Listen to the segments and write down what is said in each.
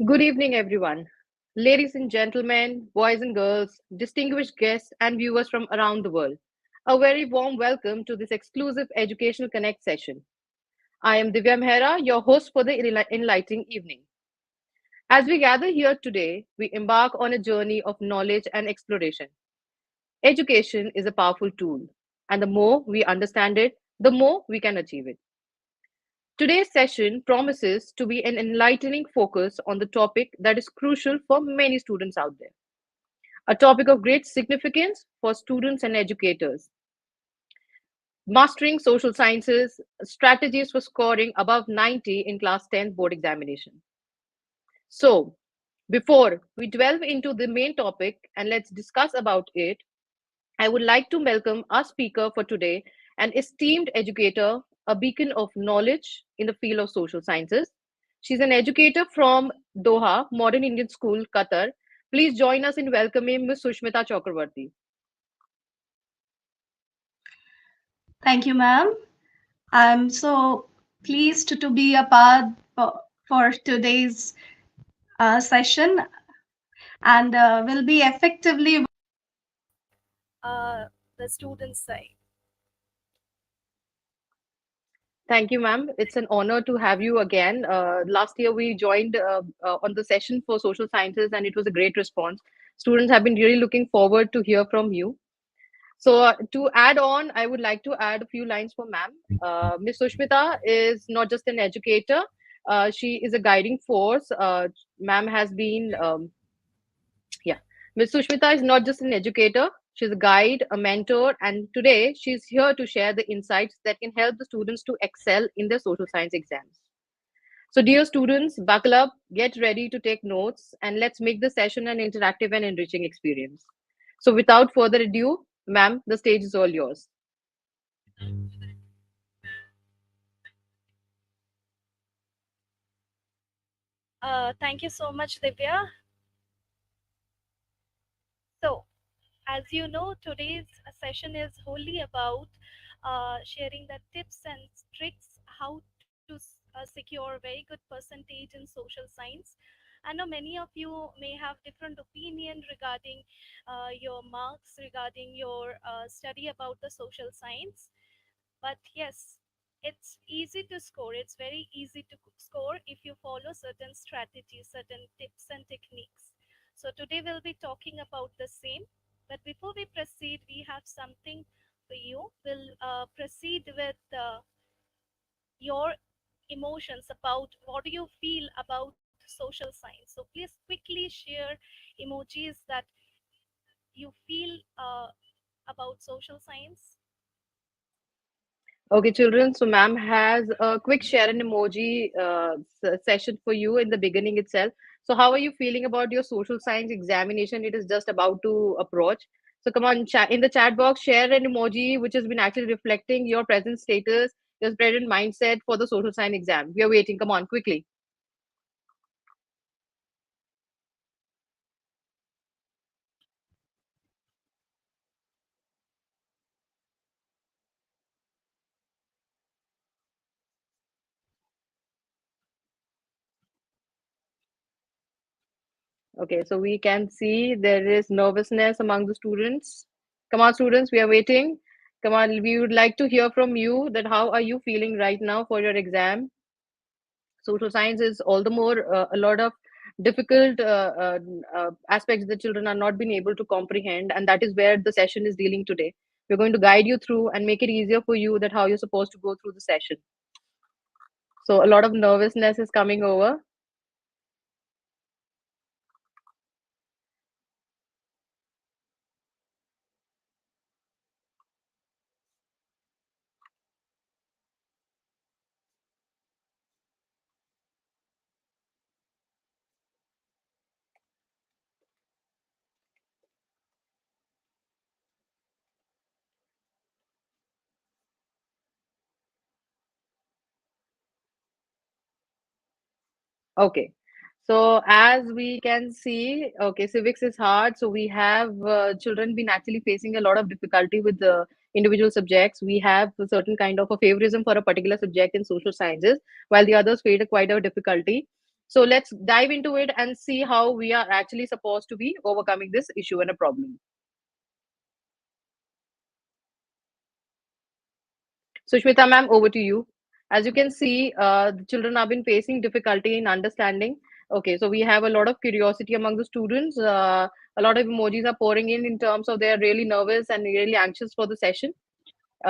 Good evening, everyone. Ladies and gentlemen, boys and girls, distinguished guests, and viewers from around the world. A very warm welcome to this exclusive Educational Connect session. I am Divya Mehra, your host for the enlightening evening. As we gather here today, we embark on a journey of knowledge and exploration. Education is a powerful tool, and the more we understand it, the more we can achieve it. Today's session promises to be an enlightening focus on the topic that is crucial for many students out there, a topic of great significance for students and educators. Mastering social sciences, strategies for scoring above 90 in class 10 board examination. So, before we delve into the main topic and let's discuss about it, I would like to welcome our speaker for today, an esteemed educator, a beacon of knowledge in the field of social sciences. She's an educator from Doha, Modern Indian School, Qatar. Please join us in welcoming Ms. Susmita Chakraborty. Thank you, ma'am. I'm so pleased to be a part for today's session and will be effectively the student side. Thank you, ma'am. It's an honor to have you again. Last year, we joined on the session for social sciences, and it was a great response. Students have been really looking forward to hear from you. So, to add on, I would like to add a few lines for ma'am. Ms. Sushmita is not just an educator, she is a guiding force. Ma'am has been, yeah, Ms. Sushmita is not just an educator, she's a guide, a mentor, and today she's here to share the insights that can help the students to excel in their social science exams. So, dear students, buckle up, get ready to take notes, and let's make the session an interactive and enriching experience. So, without further ado, ma'am, the stage is all yours. Thank you so much, Divya. So, as you know, today's session is wholly about sharing the tips and tricks how to secure very good percentage in social science. I know many of you may have different opinion regarding your marks, regarding your study about the social science. But yes, it's easy to score. It's very easy to score if you follow certain strategies, certain tips and techniques. So today we'll be talking about the same. But before we proceed, we have something for you. We'll proceed with your emotions about what do you feel about social science. So please quickly share emojis that you feel about social science. Okay, children. So, ma'am has a quick share an emoji session for you in the beginning itself. So, how are you feeling about your social science examination? It is just about to approach. So, come on, chat in the chat box, share an emoji which has been actually reflecting your present status, your present mindset for the social science exam. We are waiting. Come on, quickly. Okay, so we can see there is nervousness among the students. Come on, students, we are waiting. Come on, we would like to hear from you that how are you feeling right now for your exam? Social science is all the more a lot of difficult aspects that children are not being able to comprehend, and that is where the session is dealing today. We're going to guide you through and make it easier for you that how you're supposed to go through the session. So a lot of nervousness is coming over. Okay. So as we can see, okay, civics is hard. So we have children been actually facing a lot of difficulty with the individual subjects. We have a certain kind of a favorism for a particular subject in social sciences, while the others face quite a difficulty. So let's dive into it and see how we are actually supposed to be overcoming this issue and a problem. Sushmita ma'am, over to you. As you can see, the children have been facing difficulty in understanding. Okay, so we have a lot of curiosity among the students. A lot of emojis are pouring in terms of they're really nervous and really anxious for the session,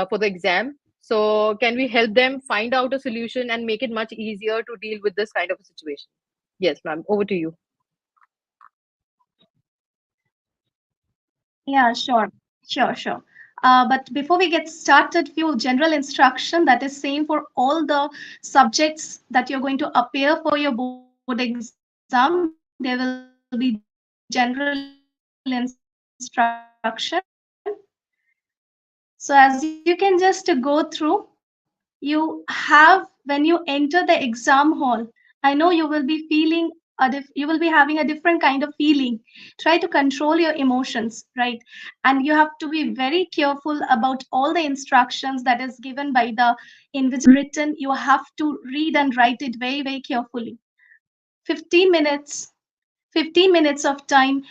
for the exam. So can we help them find out a solution and make it much easier to deal with this kind of a situation? Yes, ma'am, over to you. Yeah, sure. But before we get started, few general instruction that is same for all the subjects that you're going to appear for your board exam. There will be general instruction. So as you can just go through, you have when you enter the exam hall. I know you will be feeling you will be having a different kind of feeling. Try to control your emotions, right? And you have to be very careful about all the instructions that is given by the written. You have to read and write it very, very carefully. 15 minutes 15 minutes of time,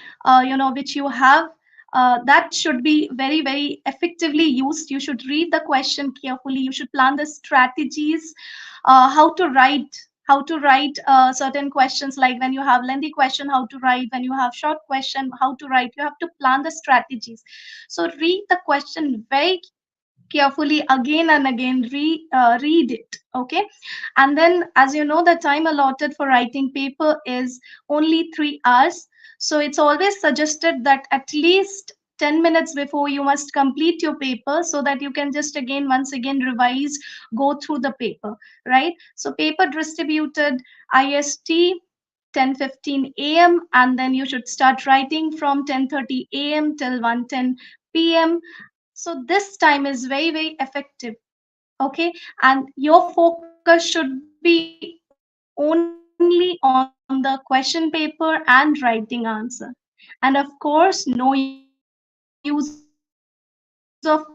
which you have, that should be very, very effectively used. You should read the question carefully. You should plan the strategies, how to write certain questions. Like when you have lengthy question, how to write. When you have short question, how to write. You have to plan the strategies. So read the question very carefully again and again. Read it, okay? And then, as you know, the time allotted for writing paper is only 3 hours. So it's always suggested that at least 10 minutes before you must complete your paper, so that you can just again once again revise, go through the paper, right? So paper distributed ist 10:15 a.m., and then you should start writing from 10:30 a.m. till 1:10 p.m. So this time is very, very effective, okay? And your focus should be only on the question paper and writing answer. And of course, no use of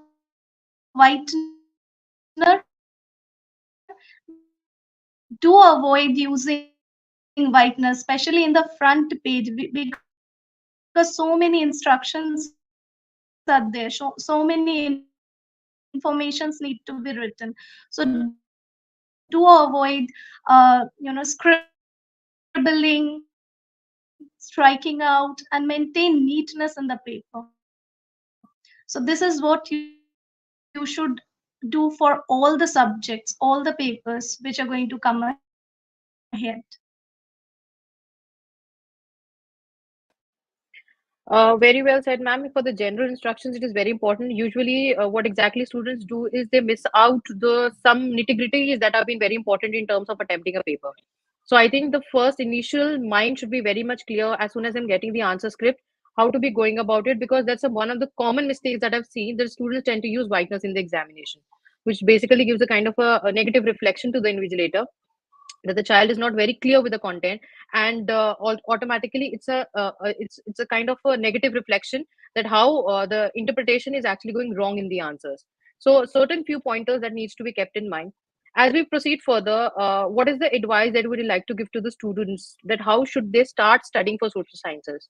whitener. Do avoid using whitener, especially in the front page, because so many instructions are there. So many informations need to be written. So do avoid scribbling, striking out, and maintain neatness in the paper. So this is what you should do for all the subjects, all the papers which are going to come ahead. Very well said, ma'am. For the general instructions, it is very important. Usually, what exactly students do is they miss out the some nitty-gritties that have been very important in terms of attempting a paper. So I think the first initial mind should be very much clear as soon as I'm getting the answer script, how to be going about it, because that's one of the common mistakes that I've seen. The students tend to use whiteness in the examination, which basically gives a kind of a negative reflection to the invigilator, that the child is not very clear with the content, and automatically it's a kind of a negative reflection that how the interpretation is actually going wrong in the answers. So certain few pointers that needs to be kept in mind as we proceed further. What is the advice that would you like to give to the students, that how should they start studying for social sciences?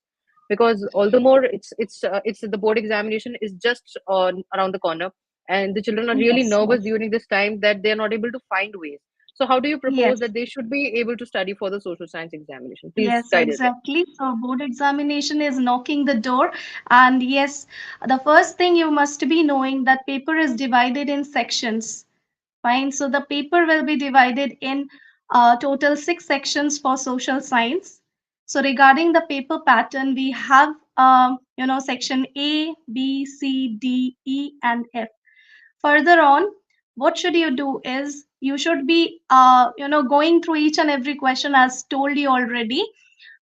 Because all the more it's the board examination is just around the corner, and the children are really Yes, nervous yes. during this time that they're not able to find ways. So how do you propose Yes. that they should be able to study for the social science examination? Please Yes, guide us there. exactly. So board examination is knocking the door. And yes, the first thing you must be knowing that paper is divided in sections. Fine. So the paper will be divided in total 6 sections for social science. So regarding the paper pattern, we have section A, B, C, D, E, and F. Further on, what should you do is you should be going through each and every question as told you already,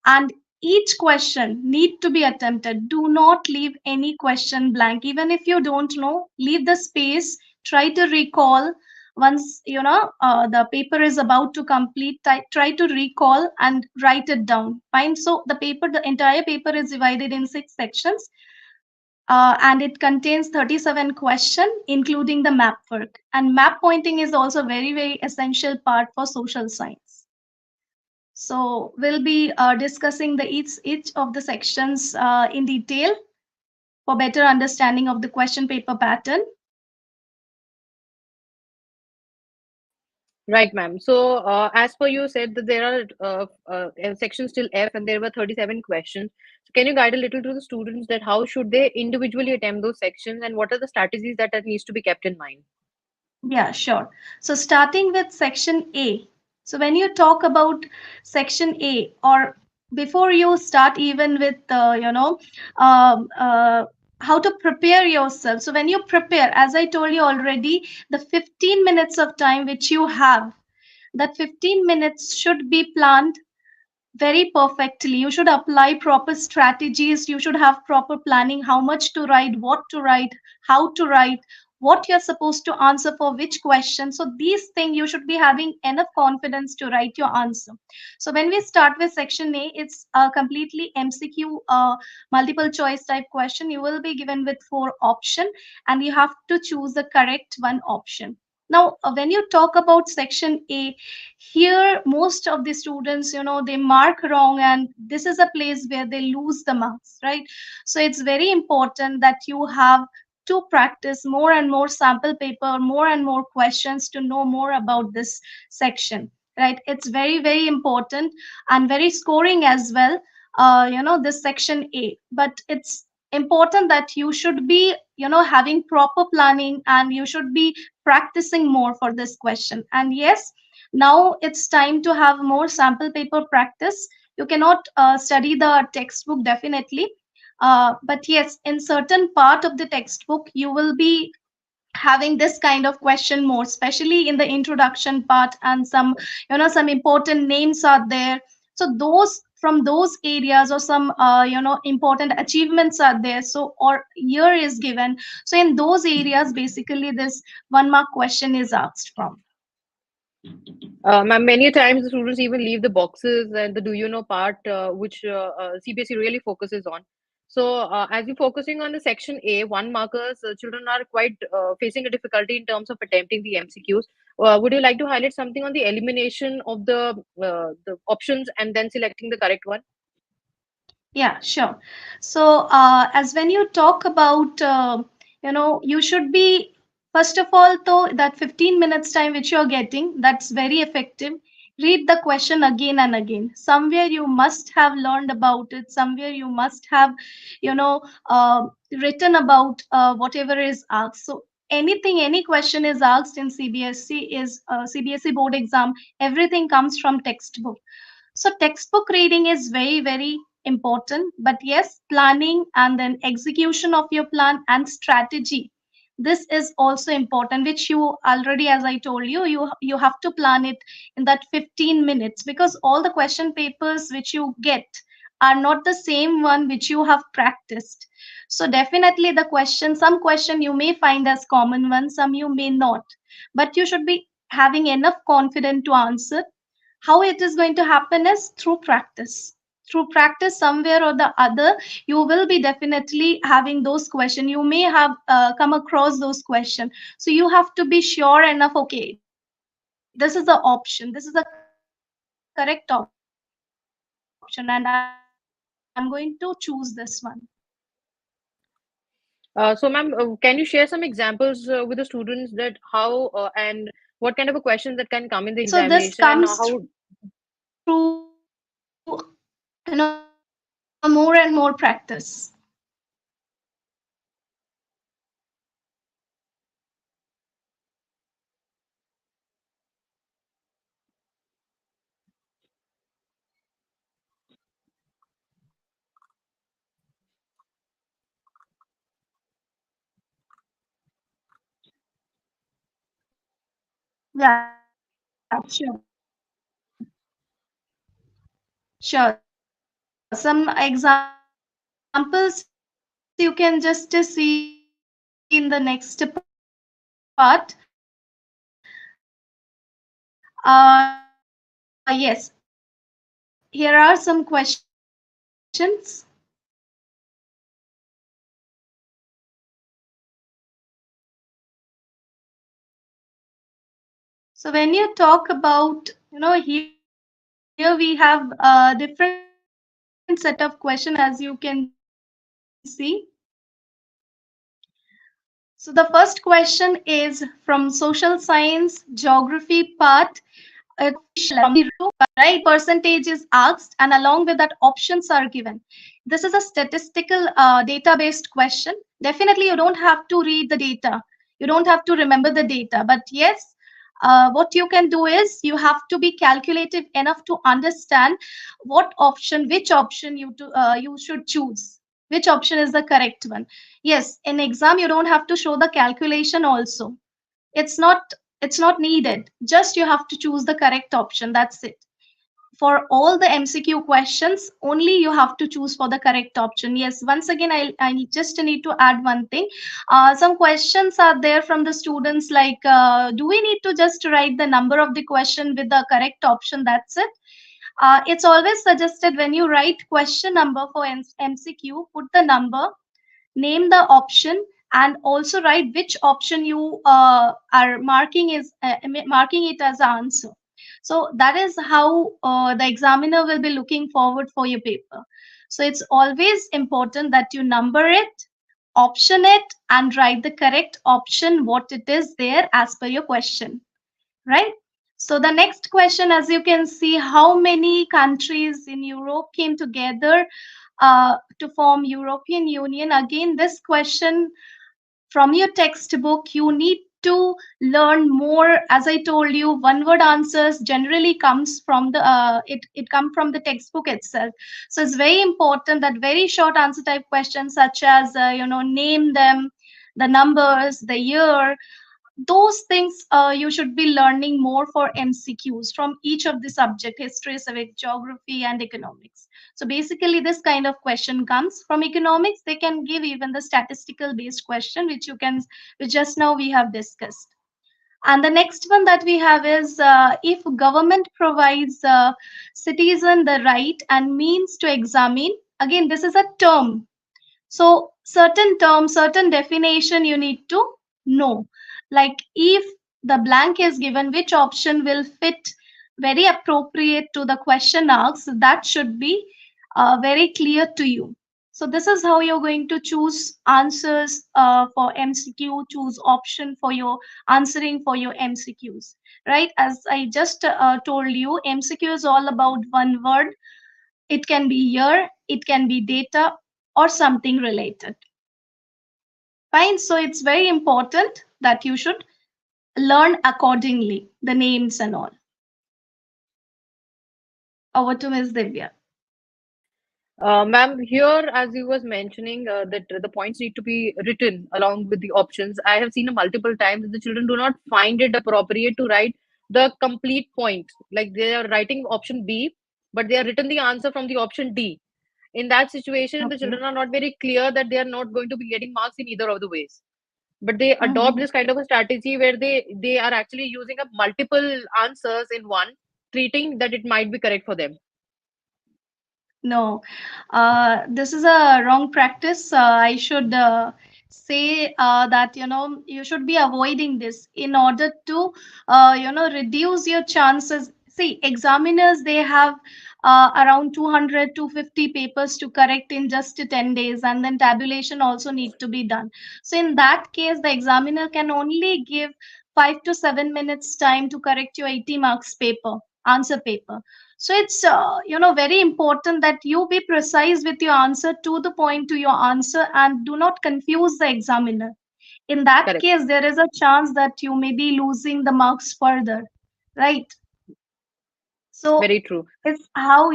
and each question need to be attempted. Do not leave any question blank. Even if you don't know, leave the space. Try to recall once the paper is about to complete. Try to recall and write it down. Fine. So the entire paper is divided in 6 sections, and it contains 37 questions, including the map work. And map pointing is also very, very essential part for social science. So we'll be discussing the each of the sections in detail for better understanding of the question paper pattern. Right, ma'am. So, as per you said that there are sections till F, and there were 37 questions. So, can you guide a little to the students that how should they individually attempt those sections, and what are the strategies that needs to be kept in mind? Yeah, sure. So starting with section A. So when you talk about section A, or before you start even with um, uh, how to prepare yourself. So when you prepare, as I told you already, the 15 minutes of time which you have, that 15 minutes should be planned very perfectly. You should apply proper strategies. You should have proper planning, how much to write, what to write, how to write, what you're supposed to answer for which question. So these things you should be having enough confidence to write your answer. So when we start with section A, it's a completely MCQ, multiple choice type question. You will be given with four option, and you have to choose the correct one option. Now, when you talk about section A, here most of the students, they mark wrong, and this is a place where they lose the marks, right? So it's very important that you have to practice more and more sample paper, more and more questions to know more about this section, right? It's very, very important and very scoring as well, this section A. But it's important that you should be, having proper planning, and you should be practicing more for this question. And yes, now it's time to have more sample paper practice. You cannot study the textbook definitely, but yes, in certain part of the textbook you will be having this kind of question more, especially in the introduction part, and some important names are there. So those, from those areas, or some important achievements are there, so or year is given. So in those areas basically this 1 mark question is asked from. Ma'am, many times the students even leave the boxes and the do you know part, which CBSE really focuses on. So, as you're focusing on the section A, one markers, children are quite facing a difficulty in terms of attempting the MCQs. Would you like to highlight something on the elimination of the options and then selecting the correct one? Yeah, sure. So, as when you talk about, you should be, first of all, though, that 15 minutes time which you're getting, that's very effective. Read the question again and again. Somewhere you must have learned about it. Somewhere you must have, you know, uh, written about whatever is asked. So, anything, any question is asked in CBSE, is CBSE board exam, everything comes from textbook. So textbook reading is very, very important. But yes, planning and then execution of your plan and strategy. This is also important, which you already, as I told you, you have to plan it in that 15 minutes, because all the question papers which you get are not the same one which you have practiced. So definitely the question, some question you may find as common one, some you may not. But you should be having enough confidence to answer. How it is going to happen is through practice. Through practice, somewhere or the other, you will be definitely having those questions. You may have come across those questions. So you have to be sure enough, okay, this is the option, this is the correct option, and I'm going to choose this one. So, ma'am, can you share some examples with the students that how and what kind of a questions that can come in the So this examination and comes how? through, more and more practice. Yeah, sure. Sure. Some examples you can just see in the next part. Yes, here are some questions. So when you talk about, here we have we have a different set of question, as you can see. So the first question is from social science, geography part. It's official, right? Percentage is asked, and along with that, options are given. This is a statistical data-based question. Definitely, you don't have to read the data. You don't have to remember the data. But yes, what you can do is you have to be calculative enough to understand what option, which option you should choose. Which option is the correct one? Yes, in exam you don't have to show the calculation also. It's not it's not needed. Just you have to choose the correct option. That's it. For all the MCQ questions, only you have to choose for the correct option. Yes, once again, I just need to add one thing. Some questions are there from the students like, do we need to just write the number of the question with the correct option? That's it. It's always suggested when you write question number for MCQ, put the number, name the option, and also write which option you are marking it as an answer. So that is how the examiner will be looking forward for your paper. So it's always important that you number it, option it, and write the correct option what it is there as per your question, right? So the next question, as you can see, how many countries in Europe came together to form European Union? Again, this question from your textbook, you need to learn more. As I told you, one word answers generally comes from the it come from the textbook itself. So it's very important that very short answer type questions such as name them, the numbers, the year, those things you should be learning more for MCQs from each of the subject: history, civic, geography, and economics. So basically, this kind of question comes from economics. They can give even the statistical based question, which just now we have discussed. And the next one that we have is, if government provides citizen the right and means to examine. Again, this is a term, so certain terms, certain definition you need to know. Like if the blank is given, which option will fit very appropriate to the question asked, that should be very clear to you. So this is how you're going to choose answers for MCQ, choose option for your answering for your MCQs, right? As I just told you, MCQ is all about one word. It can be year, it can be data, or something related. Fine. So it's very important that you should learn accordingly, the names and all. Over to Ms. Divya. Ma'am, here, as you was mentioning, that the points need to be written along with the options. I have seen multiple times that the children do not find it appropriate to write the complete point. Like they are writing option B, but they are written the answer from the option D. In that situation, the Okay. children are not very clear that they are not going to be getting marks in either of the ways. But they adopt Mhm. this kind of a strategy where they are actually using up multiple answers in one, treating that it might be correct for them. No, this is a wrong practice. I should say that you should be avoiding this in order to reduce your chances. See, examiners, they have around 200 to 50 papers to correct in just 10 days, and then tabulation also need to be done. So in that case, the examiner can only give 5 to 7 minutes time to correct your 80 marks paper, answer paper. So it's very important that you be precise with your answer, to the point to your answer, and do not confuse the examiner. In that Correct. case, there is a chance that you may be losing the marks further, right? So Very true. it's how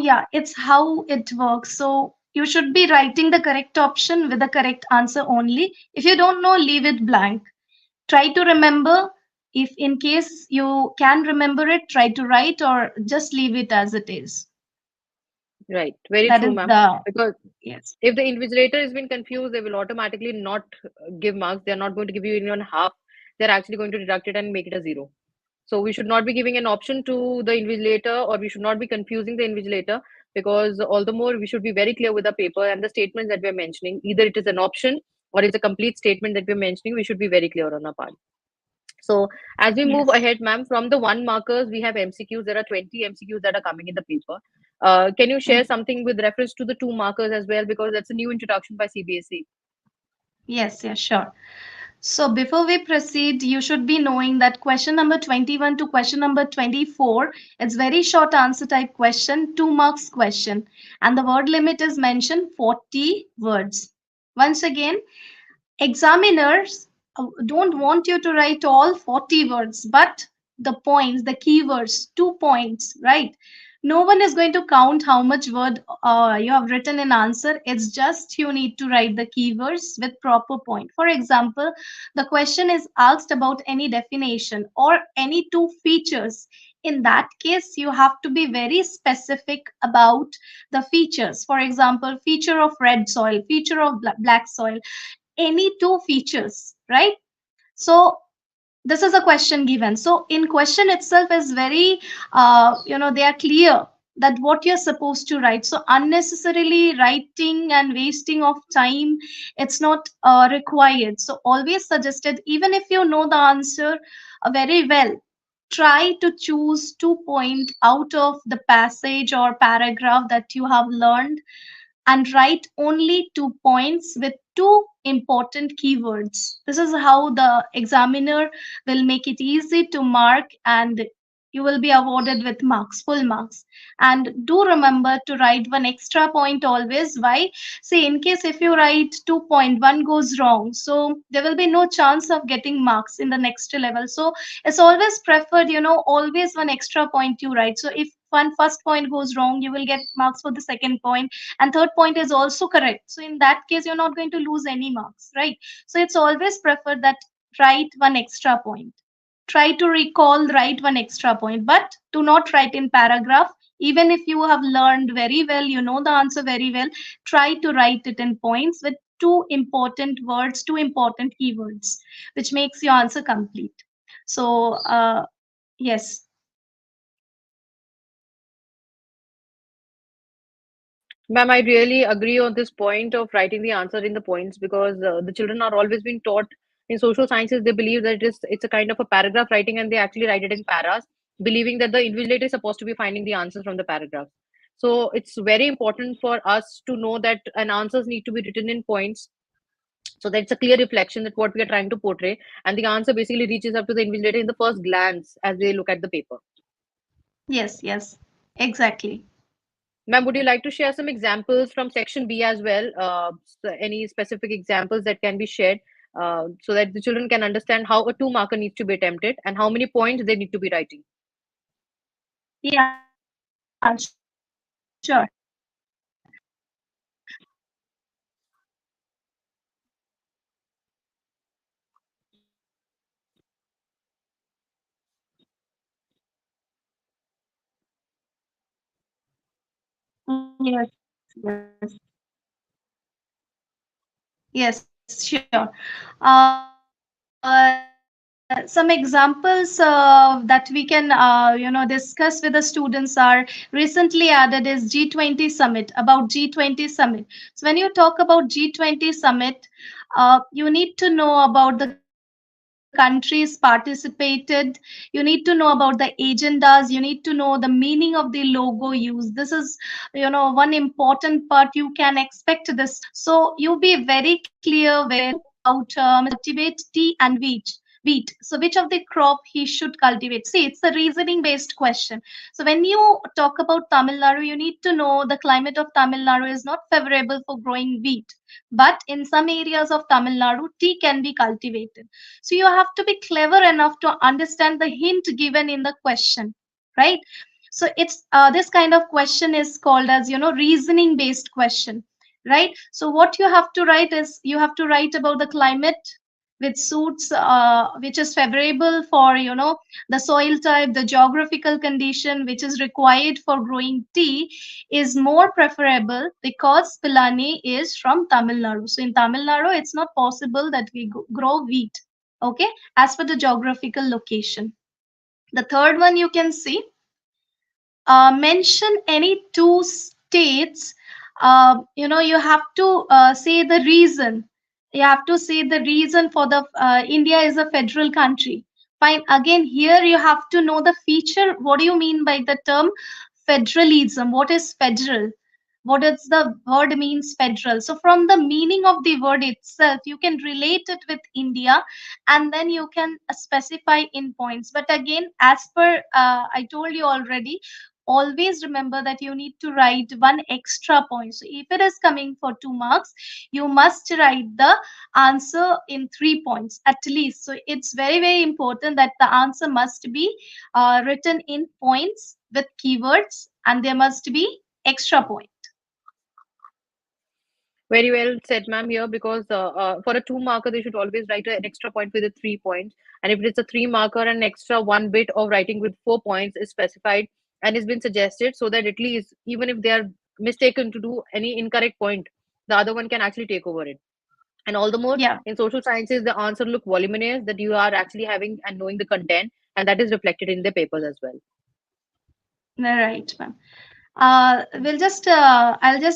it works. So you should be writing the correct option with the correct answer only. If you don't know, leave it blank. Try to remember. If in case you can remember it, try to write, or just leave it as it is. Right. Very That true, is ma'am. the Because yes. if the invigilator has been confused, they will automatically not give marks. They're not going to give you even half. They're actually going to deduct it and make it a zero. So we should not be giving an option to the invigilator, or we should not be confusing the invigilator, because all the more we should be very clear with the paper and the statements that we're mentioning. Either it is an option or it's a complete statement that we're mentioning. We should be very clear on our part. So as we move Yes. ahead, ma'am, from the one markers, we have MCQs. There are 20 MCQs that are coming in the paper. Can you share Mhm. something with reference to the two markers as well? Because that's a new introduction by CBSE. Yes, yes, sure. So before we proceed, you should be knowing that question number 21 to question number 24, it's very short answer type question, 2 marks question. And the word limit is mentioned 40 words. Once again, examiners don't want you to write all 40 words, but the points, the keywords, 2 points, right? No one is going to count how much word you have written in answer. It's just you need to write the keywords with proper point. For example, the question is asked about any definition or any two features. In that case, you have to be very specific about the features. For example, feature of red soil, feature of black soil, any two features, right? So this is a question given. So in question itself is very, they are clear that what you're supposed to write. So unnecessarily writing and wasting of time, it's not required. So always suggested, even if you know the answer very well, try to choose 2 point out of the passage or paragraph that you have learned and write only 2 points with two important keywords. This is how the examiner will make it easy to mark, and you will be awarded with marks, full marks. And do remember to write one extra point always. Why? See, in case if you write 2 point, one goes wrong, so there will be no chance of getting marks in the next level. So it's always preferred, always one extra point you write. So if one first point goes wrong, you will get marks for the second point, and third point is also correct. So in that case, you're not going to lose any marks, right? So it's always preferred that write one extra point. Try to recall, write one extra point, but do not write in paragraph. Even if you have learned very well, you know the answer very well, try to write it in points with two important words, two important keywords, which makes your answer complete. So, yes. Ma'am, I really agree on this point of writing the answer in the points because the children are always being taught in social sciences. They believe that it's a kind of a paragraph writing, and they actually write it in paras, believing that the invigilator is supposed to be finding the answers from the paragraphs. So it's very important for us to know that an answers need to be written in points, so that it's a clear reflection that what we are trying to portray, and the answer basically reaches up to the invigilator in the first glance as they look at the paper. Yes, yes, exactly. Ma'am, would you like to share some examples from section B as well? Any specific examples that can be shared so that the children can understand how a two marker needs to be attempted and how many points they need to be writing? Yeah, sure. Yes, yes, sure. Some examples that we can, discuss with the students are recently added is G20 summit, about G20 summit. So when you talk about G20 summit, you need to know about the countries participated. You need to know about the agendas. You need to know the meaning of the logo use. This is, one important part you can expect this summit. So you be very clear where about cultivate tea and wheat. So which of the crop he should cultivate? See, it's a reasoning based question. So when you talk about Tamil Nadu, you need to know the climate of Tamil Nadu is not favorable for growing wheat, but in some areas of Tamil Nadu, tea can be cultivated. So you have to be clever enough to understand the hint given in the question, right? So it's this kind of question is called as, reasoning based question, right? So what you have to write is you have to write about the climate which suits, which is favorable for, the soil type, the geographical condition which is required for growing tea is more preferable because Pilani is from Tamil Nadu. So in Tamil Nadu, it's not possible that we grow wheat, okay, as per the geographical location. The third one you can see, mention any two states. You have to say the reason. You have to say the reason for the India is a federal country. Fine. Again, here you have to know the feature. What do you mean by the term federalism? What is federal? What is the word means federal? So from the meaning of the word itself, you can relate it with India, and then you can specify in points. But again, as per I told you already, always remember that you need to write one extra point. So if it is coming for 2 marks, you must write the answer in 3 points at least. So it's very, very important that the answer must be written in points with keywords, and there must be extra point. Very well said, ma'am, here because for a two marker, they should always write an extra point with the 3 points. And if it's a three marker, an extra one bit of writing with 4 points is specified and has been suggested so that at least even if they are mistaken to do any incorrect point, the other one can actually take over it. And all the more Yeah, in social sciences, the answer look voluminous that you are actually having and knowing the content, and that is reflected in the papers as well. right, ma'am. I'll just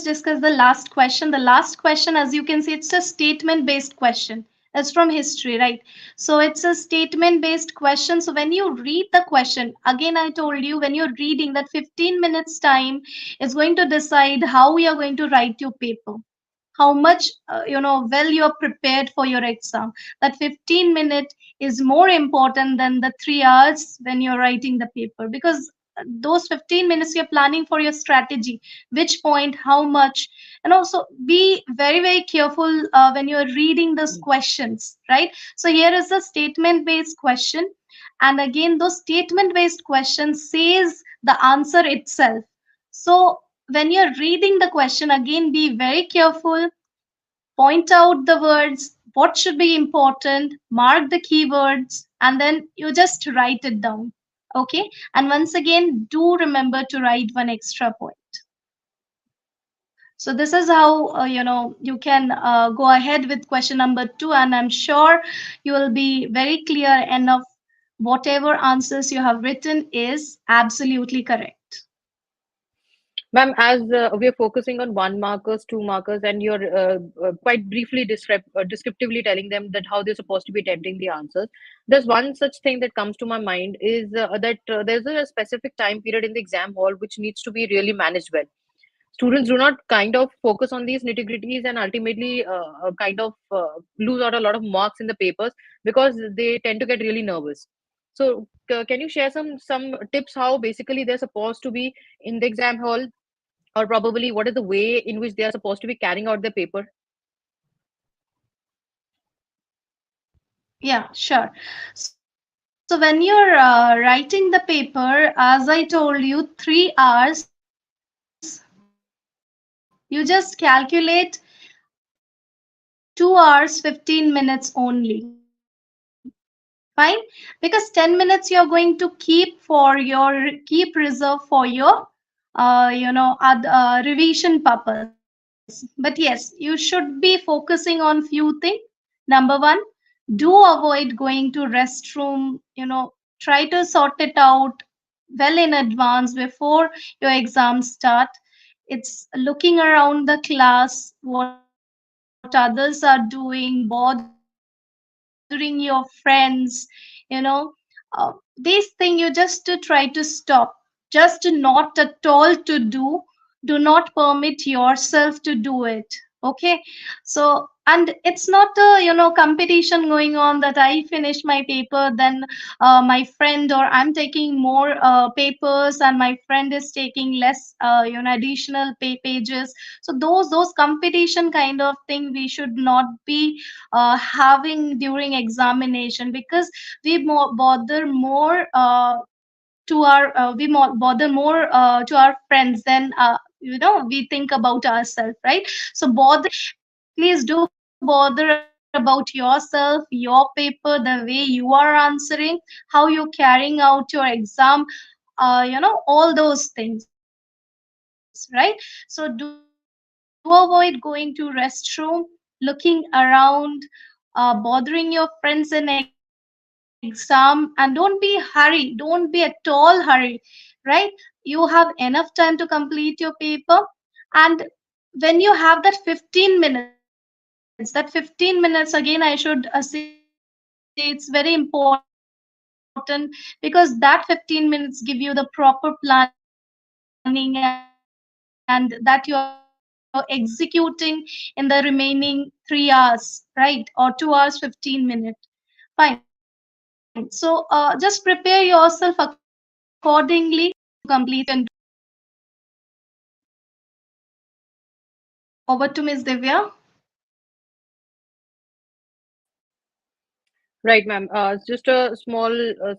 discuss the last question. The last question, as you can see, it's a statement-based question. It's from history, right? So it's a statement-based question. So when you read the question, again, I told you when you're reading that 15 minutes time is going to decide how you are going to write your paper, how much well you're prepared for your exam. That 15-minute is more important than the 3 hours when you're writing the paper, because those 15 minutes you're planning for your strategy, which point, how much. And also be very, very careful when you're reading those questions, right? So here is a statement based question, and again those statement based questions says the answer itself. So when you're reading the question, again be very careful, point out the words, what should be important, mark the keywords, and then you just write it down. Okay? And once again, do remember to write one extra point. So this is how you can go ahead with question number 2, and I'm sure you will be very clear enough. Whatever answers you have written is absolutely correct. Ma'am, as we are focusing on one markers, two markers, and you're quite briefly descriptively telling them that how they're supposed to be attempting the answers, there's one such thing that comes to my mind is that there's a specific time period in the exam hall which needs to be really managed well. Students do not kind of focus on these nitty gritties and ultimately kind of lose out a lot of marks in the papers because they tend to get really nervous. So, can you share some tips how basically they're supposed to be in the exam hall, or probably what is the way in which they are supposed to be carrying out their paper? Yeah, sure. So when you're writing the paper, as I told you, 3 hours, you just calculate 2 hours 15 minutes only. Fine, because 10 minutes you're going to keep reserve for your revision purpose. But yes, you should be focusing on few things. Number one, do avoid going to restroom, try to sort it out well in advance before your exams start. It's looking around the class, what others are doing, bothering your friends, these things you just to try to stop, just not at all to do not permit yourself to do it. Okay? So, and it's not a competition going on that I finish my paper, then my friend, or I'm taking more papers and my friend is taking less additional pages. So those competition kind of thing we should not be having during examination, because we more bother more bother more to our friends than we think about ourselves, right? So bother, at least do bother about yourself, your paper, the way you are answering, how you're carrying out your exam, all those things, right? So do avoid going to restroom, looking around, bothering your friends in exam, and don't be hurry, don't be at all hurry, right? You have enough time to complete your paper. And when you have that 15 minutes, that 15 minutes, again I should say it's very important, that 15 minutes you should because that 15 minutes give you the proper planning and that you are executing in the remaining 3 hours, right? Or 2 hours 15 minutes. Fine. So just prepare yourself accordingly and complete your question. Over to Miss Divya. Right, ma'am. Just a small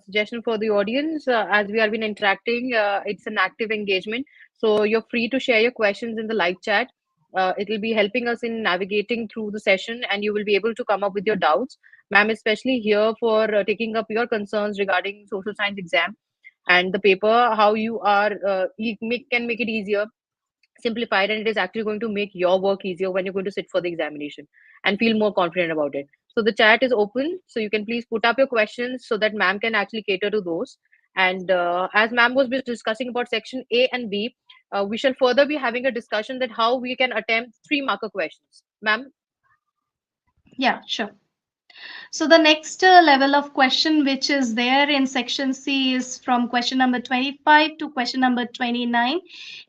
suggestion for the audience. As we have been interacting, it's an active engagement. So you're free to share your questions in the live chat. It will be helping us in navigating through the session, and you will be able to come up with your doubts. Ma'am, especially here for taking up your concerns regarding social science exam and the paper, how you are can make it easier, simplified, and it is actually going to make your work easier when you're going to sit for the examination and feel more confident about it. So the chat is open, so you can please put up your questions so that ma'am can actually cater to those. And as ma'am was just discussing about section A and B, we shall further be having a discussion that how we can attempt three marker questions. Ma'am. Yeah, sure. So the next level of question which is there in section C is from question number 25 to question number 29.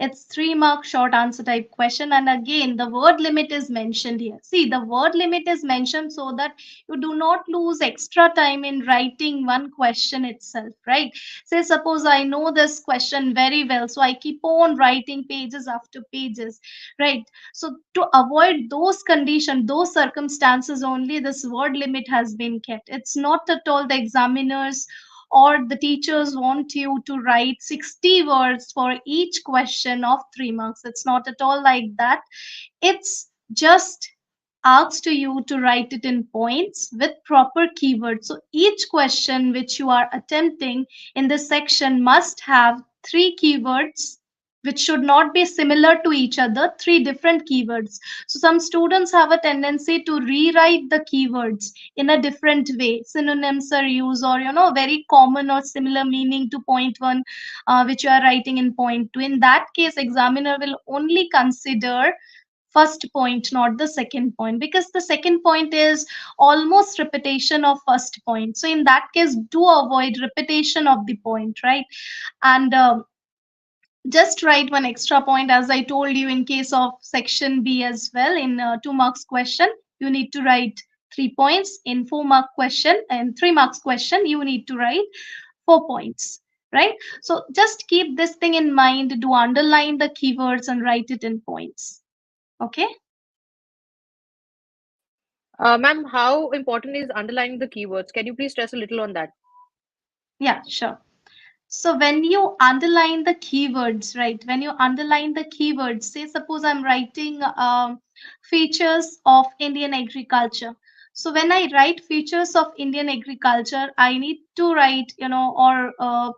It's 3 mark short answer type question. And again, the word limit is mentioned here. See, the word limit is mentioned so that you do not lose extra time in writing one question itself, right? Say, suppose I know this question very well, so I keep on writing pages after pages, right? So to avoid those conditions, those circumstances only, this word limit has been kept. It's not at all the examiners or the teachers want you to write 60 words for each question of 3 marks. It's not at all like that. It's just asks to you to write it in points with proper keywords. So each question which you are attempting in this section must have 3 keywords which should not be similar to each other, 3 different keywords. So some students have a tendency to rewrite the keywords in a different way. Synonyms are used, or very common or similar meaning to point one, which you are writing in point two. In that case, examiner will only consider first point, not the second point, because the second point is almost repetition of first point. So in that case, do avoid repetition of the point, right? And just write one extra point, as I told you in case of section B as well. In 2 marks question, you need to write 3 points. In 4 mark question and 3 marks question, you need to write 4 points, right? So just keep this thing in mind. Do underline the keywords and write it in points. Okay. Ma'am, how important is underlining the keywords? Can you please stress a little on that? Yeah, sure. So when you underline the keywords, right? When you underline the keywords, say suppose I'm writing features of Indian agriculture. So when I write features of Indian agriculture, I need to write, or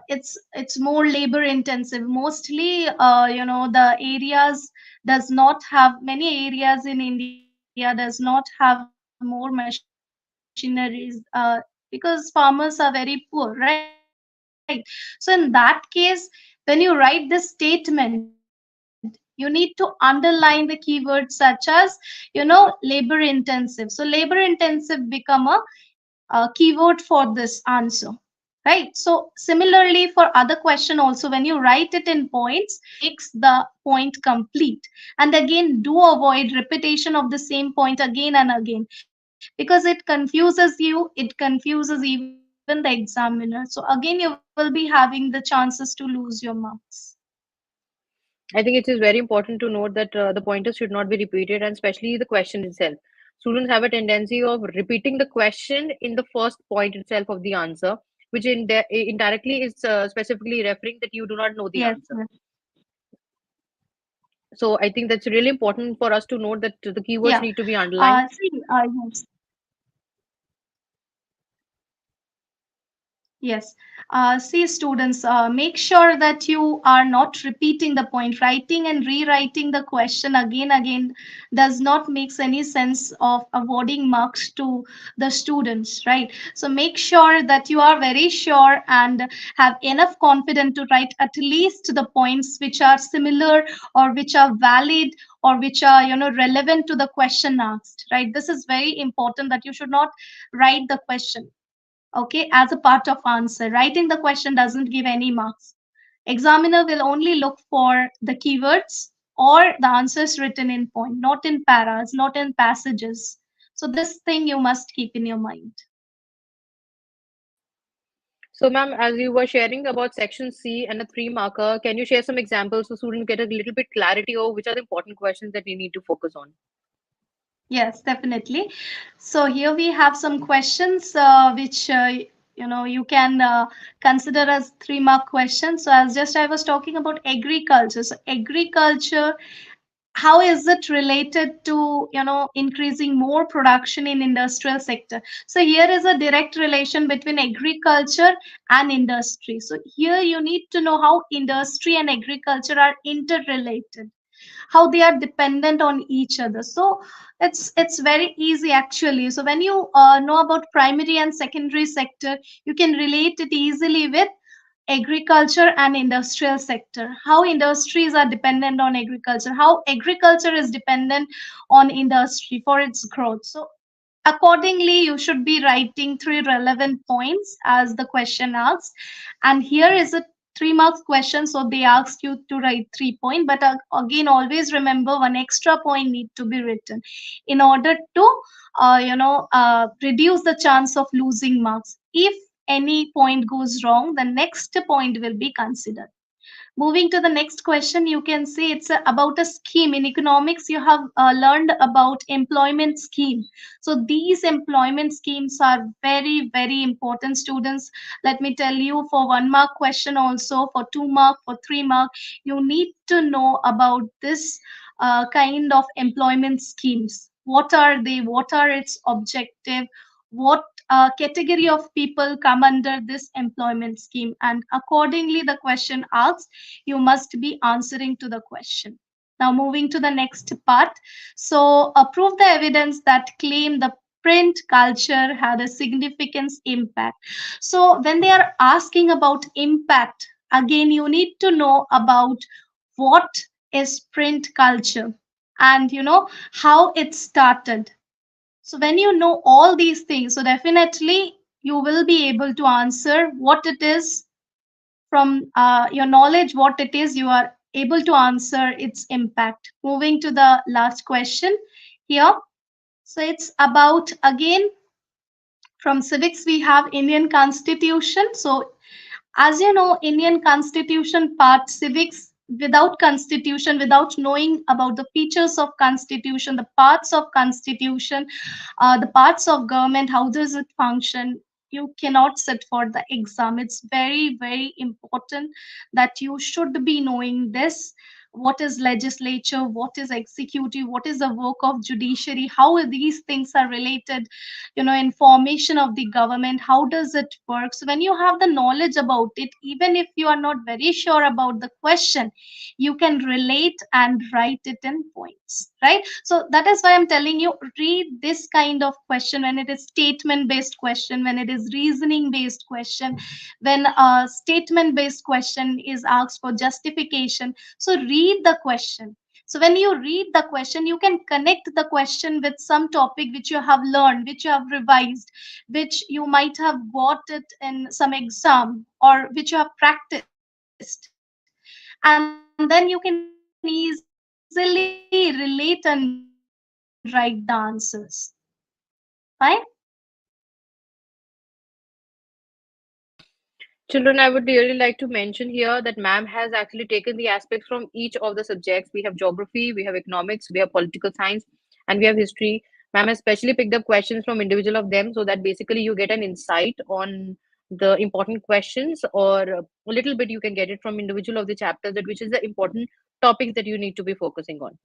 it's more labor intensive. Mostly, the areas does not have many areas in India does not have more machineries because farmers are very poor, right? So in that case, when you write this statement, you need to underline the keywords such as, labor intensive. So labor intensive become a keyword for this answer, right? So similarly for other question also, when you write it in points, makes the point complete. And again, do avoid repetition of the same point again and again, because it confuses you, it confuses even the examiner. So again, you will be having the chances to lose your marks. I think it is very important to note that the pointers should not be repeated, and especially the question itself. Students have a tendency of repeating the question in the first point itself of the answer, which indirectly is specifically referring that you do not know the Yes, answer. yes. So I think that's really important for us to note that the keywords Yeah. need to be underlined. Yes. Yes. See, students, make sure that you are not repeating the point. Writing and rewriting the question again does not makes any sense of awarding marks to the students, right? So make sure that you are very sure and have enough confidence to write at least the points which are similar or which are valid or which are, relevant to the question asked, right? This is very important that you should not write the question. okay, as a part of answer. Writing the question doesn't give any marks. Examiner will only look for the keywords or the answers written in point, not in paras, not in passages. So this thing you must keep in your mind. So, ma'am, as you were sharing about section C and a three marker, can you share some examples so students get a little bit clarity over which are the important questions that we need to focus on? Yes, definitely. So here we have some questions which you can consider as 3 mark questions. So as just I was talking about agriculture. So agriculture, how is it related to increasing more production in industrial sector? So here is a direct relation between agriculture and industry. So here you need to know how industry and agriculture are interrelated, how they are dependent on each other. So it's very easy actually. So when you know about primary and secondary sector, you can relate it easily with agriculture and industrial sector, how industries are dependent on agriculture, how agriculture is dependent on industry for its growth. So accordingly, you should be writing 3 relevant points as the question asks. And here is a 3 marks question, so they asked you to write 3 points. But again, always remember one extra point need to be written in order to, reduce the chance of losing marks. If any point goes wrong, the next point will be considered. Moving to the next question, you can see it's about a scheme. In economics, you have learned about employment scheme. So these employment schemes are very, very important, students. Let me tell you, for 1 mark question also, for 2 mark, for 3 mark, you need to know about this kind of employment schemes. What are they? What are its objective? What category of people come under this employment scheme? And accordingly, the question asks, you must be answering to the question. Now, moving to the next part. So, prove the evidence that claim the print culture had a significant impact. So, when they are asking about impact, again, you need to know about what is print culture and how it started. So, when you know all these things, so definitely you will be able to answer what it is from your knowledge, what it is, you are able to answer its impact. Moving to the last question here. So it's about, again, from civics, we have Indian Constitution. So as you know, Indian Constitution part, civics, without Constitution, without knowing about the features of Constitution, the parts of Constitution, the parts of government, how does it function, you cannot sit for the exam. It's very, very important that you should be knowing this. What is legislature, what is executive, what is the work of judiciary, how these things are related, in formation of the government, how does it work? So when you have the knowledge about it, even if you are not very sure about the question, you can relate and write it in points, right? So that is why I'm telling you, read this kind of question when it is statement based question, when it is reasoning based question, when a statement based question is asked for justification. So read the question. So when you read the question, you can connect the question with some topic which you have learned, which you have revised, which you might have got it in some exam, or which you have practiced. And then you can easily relate and write the answers. Fine? Children, I would really like to mention here that ma'am has actually taken the aspects from each of the subjects. We have geography, we have economics, we have political science, and we have history. Ma'am has specially picked up questions from individual of them so that basically you get an insight on the important questions, or a little bit you can get it from individual of the chapters, that which is the important topics that you need to be focusing on,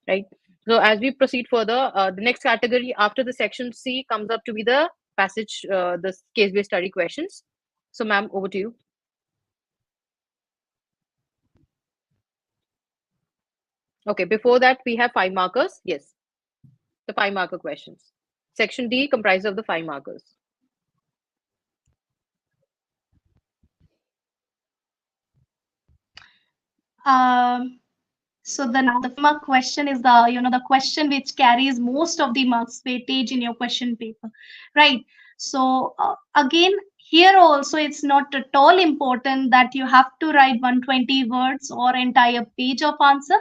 right? So as we proceed further, the next category after the section C comes up to be the passage, the case-based study questions. So, ma'am, over to you. Okay, before that, we have five markers. Yes, the five marker questions. Section D comprises of the five markers. Um, so the 5 mark question is the question which carries most of the marks weightage in your question paper, right? So again, here also it's not at all important that you have to write 120 words or entire page of answer,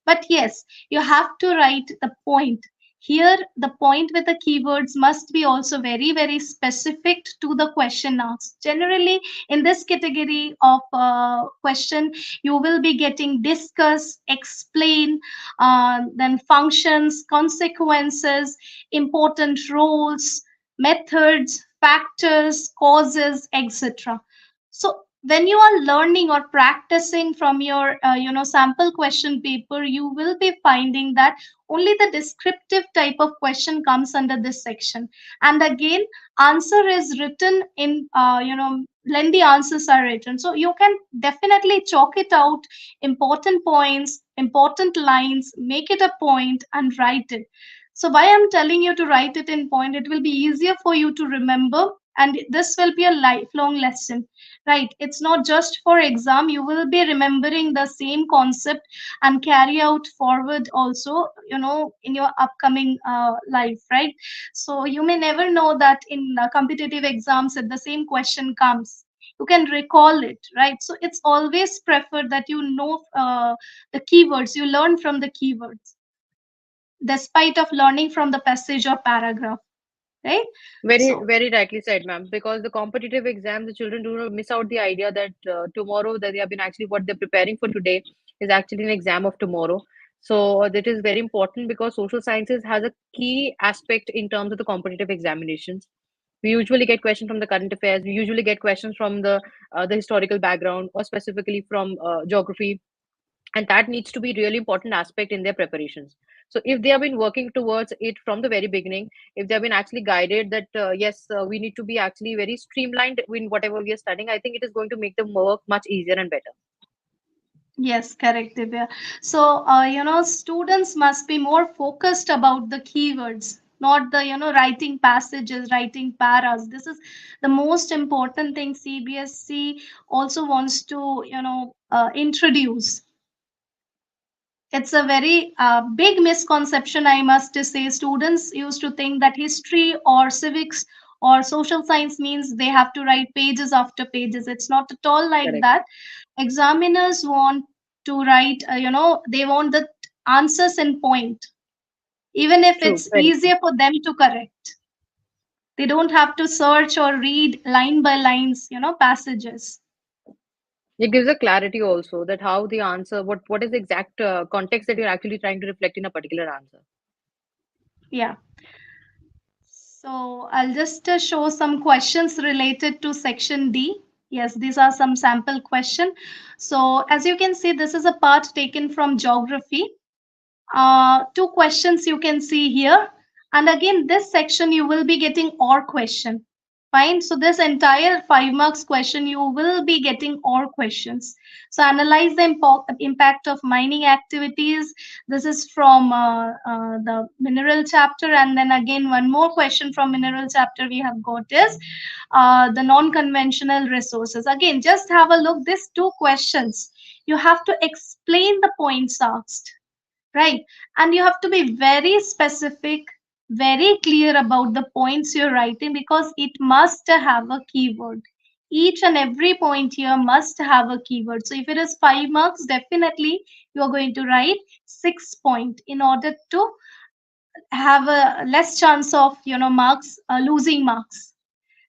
but yes, you have to write the point. Here the point with the keywords must be also very very specific to the question asked. Generally in this category of question, you will be getting discuss, explain, then functions, consequences, important roles, methods, factors, causes, etc. So when you are learning or practicing from your sample question paper, you will be finding that only the descriptive type of question comes under this section. And again, answer is written in lengthy answers are written, so you can definitely chalk it out, important points, important lines, make it a point and write it. So why I'm telling you to write it in point, it will be easier for you to remember, and this will be a lifelong lesson, right? It's not just for exam, you will be remembering the same concept and carry out forward also, in your upcoming life, right? So you may never know that in competitive exams if the same question comes, you can recall it, right? So it's always preferred that the keywords, you learn from the keywords despite of learning from the passage or paragraph, right? Very, So very rightly said, ma'am. Because the competitive exam, the children do not miss out the idea that tomorrow that they have been actually what they're preparing for today is actually an exam of tomorrow. So that is very important because social sciences has a key aspect in terms of the competitive examinations. We usually get questions from the current affairs. We usually get questions from the historical background or specifically from geography, and that needs to be really important aspect in their preparations. So if they have been working towards it from the very beginning, if they have been actually guided that yes, we need to be actually very streamlined in whatever we are studying, I think it is going to make them work much easier and better. yes, correct, Divya. So, students must be more focused about the keywords, not the, writing passages, writing paras. This is the most important thing CBSE also wants to, introduce. It's a very big misconception, I must say. Students used to think that history or civics or social science means they have to write pages after pages. It's not at all like Correct. that. Examiners want to write, they want the answers in point, even if True. it's Very true. easier for them to correct. They don't have to search or read line by lines, passages. It gives a clarity also that how the answer, what is the exact context that you're actually trying to reflect in a particular answer. Yeah. So I'll just show some questions related to section D. Yes, these are some sample question. So as you can see, this is a part taken from geography. Two questions you can see here. And again, this section you will be getting or question. Fine. So this entire 5 marks question, you will be getting or questions. So analyze the impact of mining activities. This is from the mineral chapter. And then again, one more question from mineral chapter we have got is the non-conventional resources. Again, just have a look. These two questions, you have to explain the points asked, right? And you have to be very specific, very clear about the points you're writing because it must have a keyword. Each and every point here must have a keyword. So if it is 5 marks, definitely you are going to write 6 point in order to have a less chance of marks losing marks,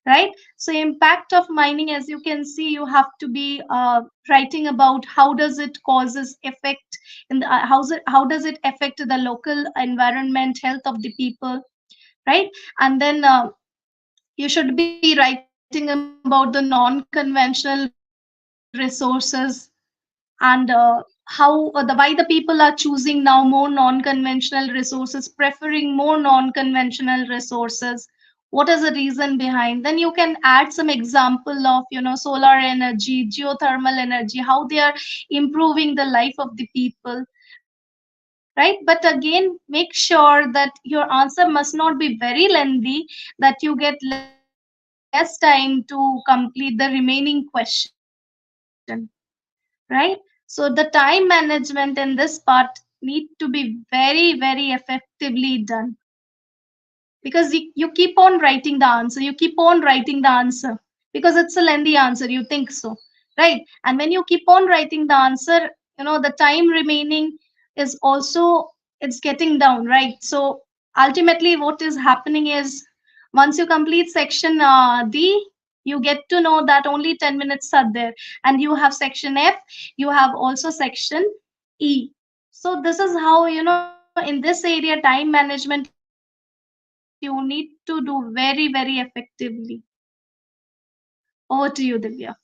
right? So impact of mining, as you can see, you have to be writing about how does it causes effect in the how does it affect the local environment, health of the people, right? And then you should be writing about the non-conventional resources and how why the people are choosing now more non-conventional resources, preferring more non-conventional resources. What is the reason behind? Then you can add some example of solar energy, geothermal energy, how they are improving the life of the people, right? But again, make sure that your answer must not be very lengthy, that you get less time to complete the remaining question, right? So the time management in this part need to be very, very effectively done, right? because you keep on writing the answer, you keep on writing the answer because it's a lengthy answer, you think so, right? And when you keep on writing the answer, the time remaining is also, it's getting down, right? So ultimately what is happening is, once you complete section D, you get to know that only 10 minutes are there, and you have section F, you have also section E. So this is how, in this area, time management, you need to do very, very effectively. Over to you, Divya.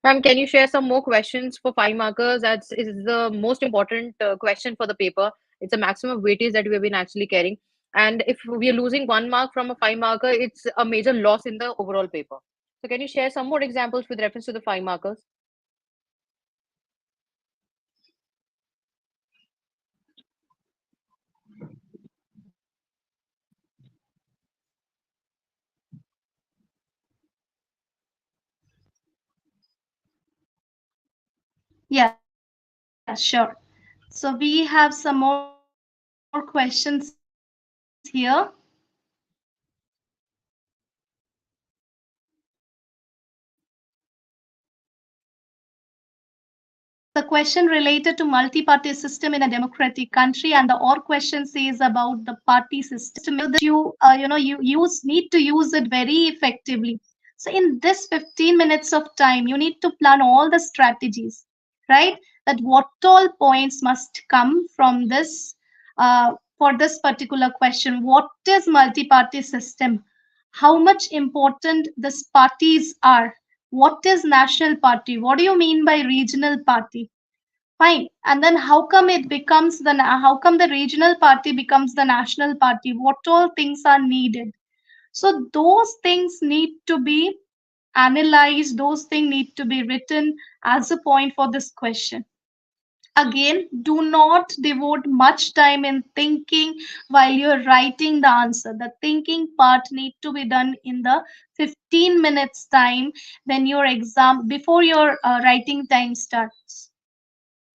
Ma'am, can you share some more questions for 5 markers? That is the most important question for the paper. It's a maximum weightage that we have been actually carrying. And if we are losing 1 mark from a 5 marker, it's a major loss in the overall paper. So can you share some more examples with reference to the 5 markers? Yeah, sure. So we have some more questions here. So the question related to multi-party system in a democratic country, and the or question says about the party system. You need to use it very effectively. So in this 15 minutes of time, you need to plan all the strategies, right? That what all points must come from this, for this particular question. What is multi-party system? How much important these parties are? What is national party? What do you mean by regional party? Fine. And then how come the regional party becomes the national party? What all things are needed? So those things need to be analyzed, those things need to be written as a point for this question. Again, do not devote much time in thinking while you're writing the answer. The thinking part need to be done in the 15 minutes time when your exam, before your writing time starts.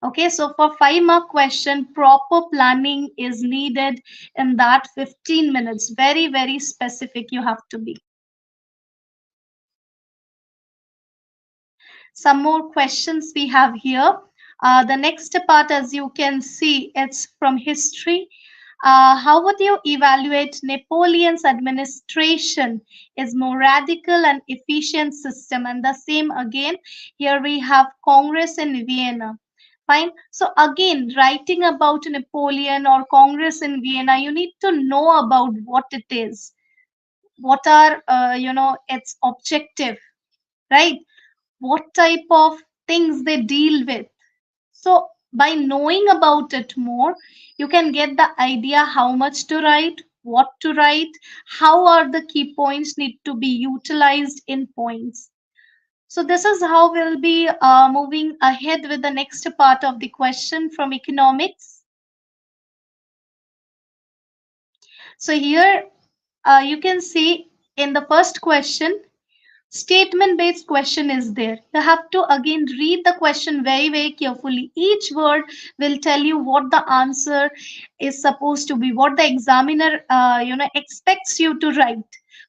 Okay, so for 5 mark question, proper planning is needed in that 15 minutes. Very, very specific you have to be. Some more questions we have here. The next part, as you can see, it's from history. How would you evaluate Napoleon's administration is more radical and efficient system? And the same again, here we have Congress in Vienna. Fine. So again, writing about Napoleon or Congress in Vienna, you need to know about what it is. What are, its objective, right? What type of things they deal with. So by knowing about it more, you can get the idea how much to write, what to write, how are the key points need to be utilized in points. So this is how we'll be moving ahead with the next part of the question from economics. So here you can see in the first question, statement based question is there. You have to again read the question very, very carefully. Each word will tell you what the answer is supposed to be, what the examiner expects you to write.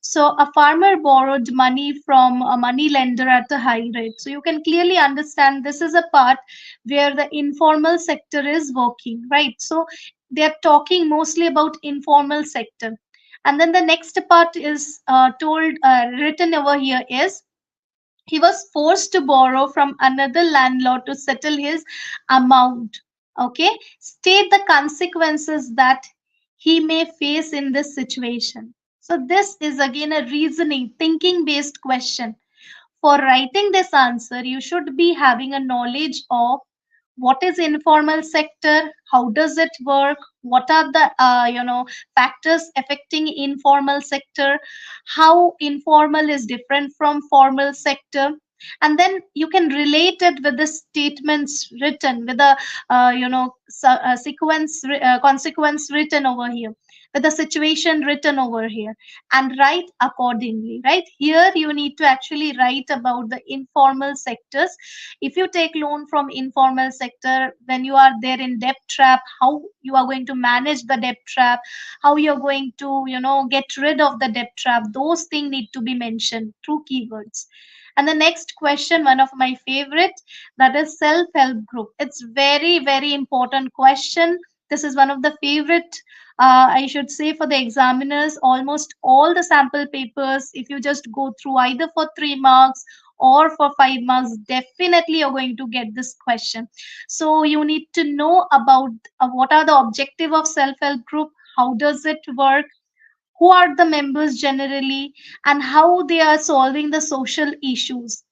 So a farmer borrowed money from a money lender at a high rate. So you can clearly understand this is a part where the informal sector is working, right? So they're talking mostly about informal sector. And then the next part is written over here is, he was forced to borrow from another landlord to settle his amount. Okay, state the consequences that he may face in this situation. So this is again a reasoning, thinking based question. For writing this answer, you should be having a knowledge of what is informal sector, how does it work, what are the factors affecting informal sector, how informal is different from formal sector, and then you can relate it with the statements written with the consequence written over here. with the situation written over here and write accordingly. Right here you need to actually write about the informal sectors. If you take loan from informal sector, when you are there in debt trap, how you are going to manage the debt trap, how you're going to get rid of the debt trap, those things need to be mentioned through keywords. And the next question, one of my favorite, that is self-help group. It's very, very important question. This is one of the favorite, I should say, for the examiners. Almost all the sample papers, if you just go through either for 3 marks or for 5 marks, definitely you're going to get this question. So you need to know about what are the objective of self-help group, how does it work, who are the members generally, and how they are solving the social issues.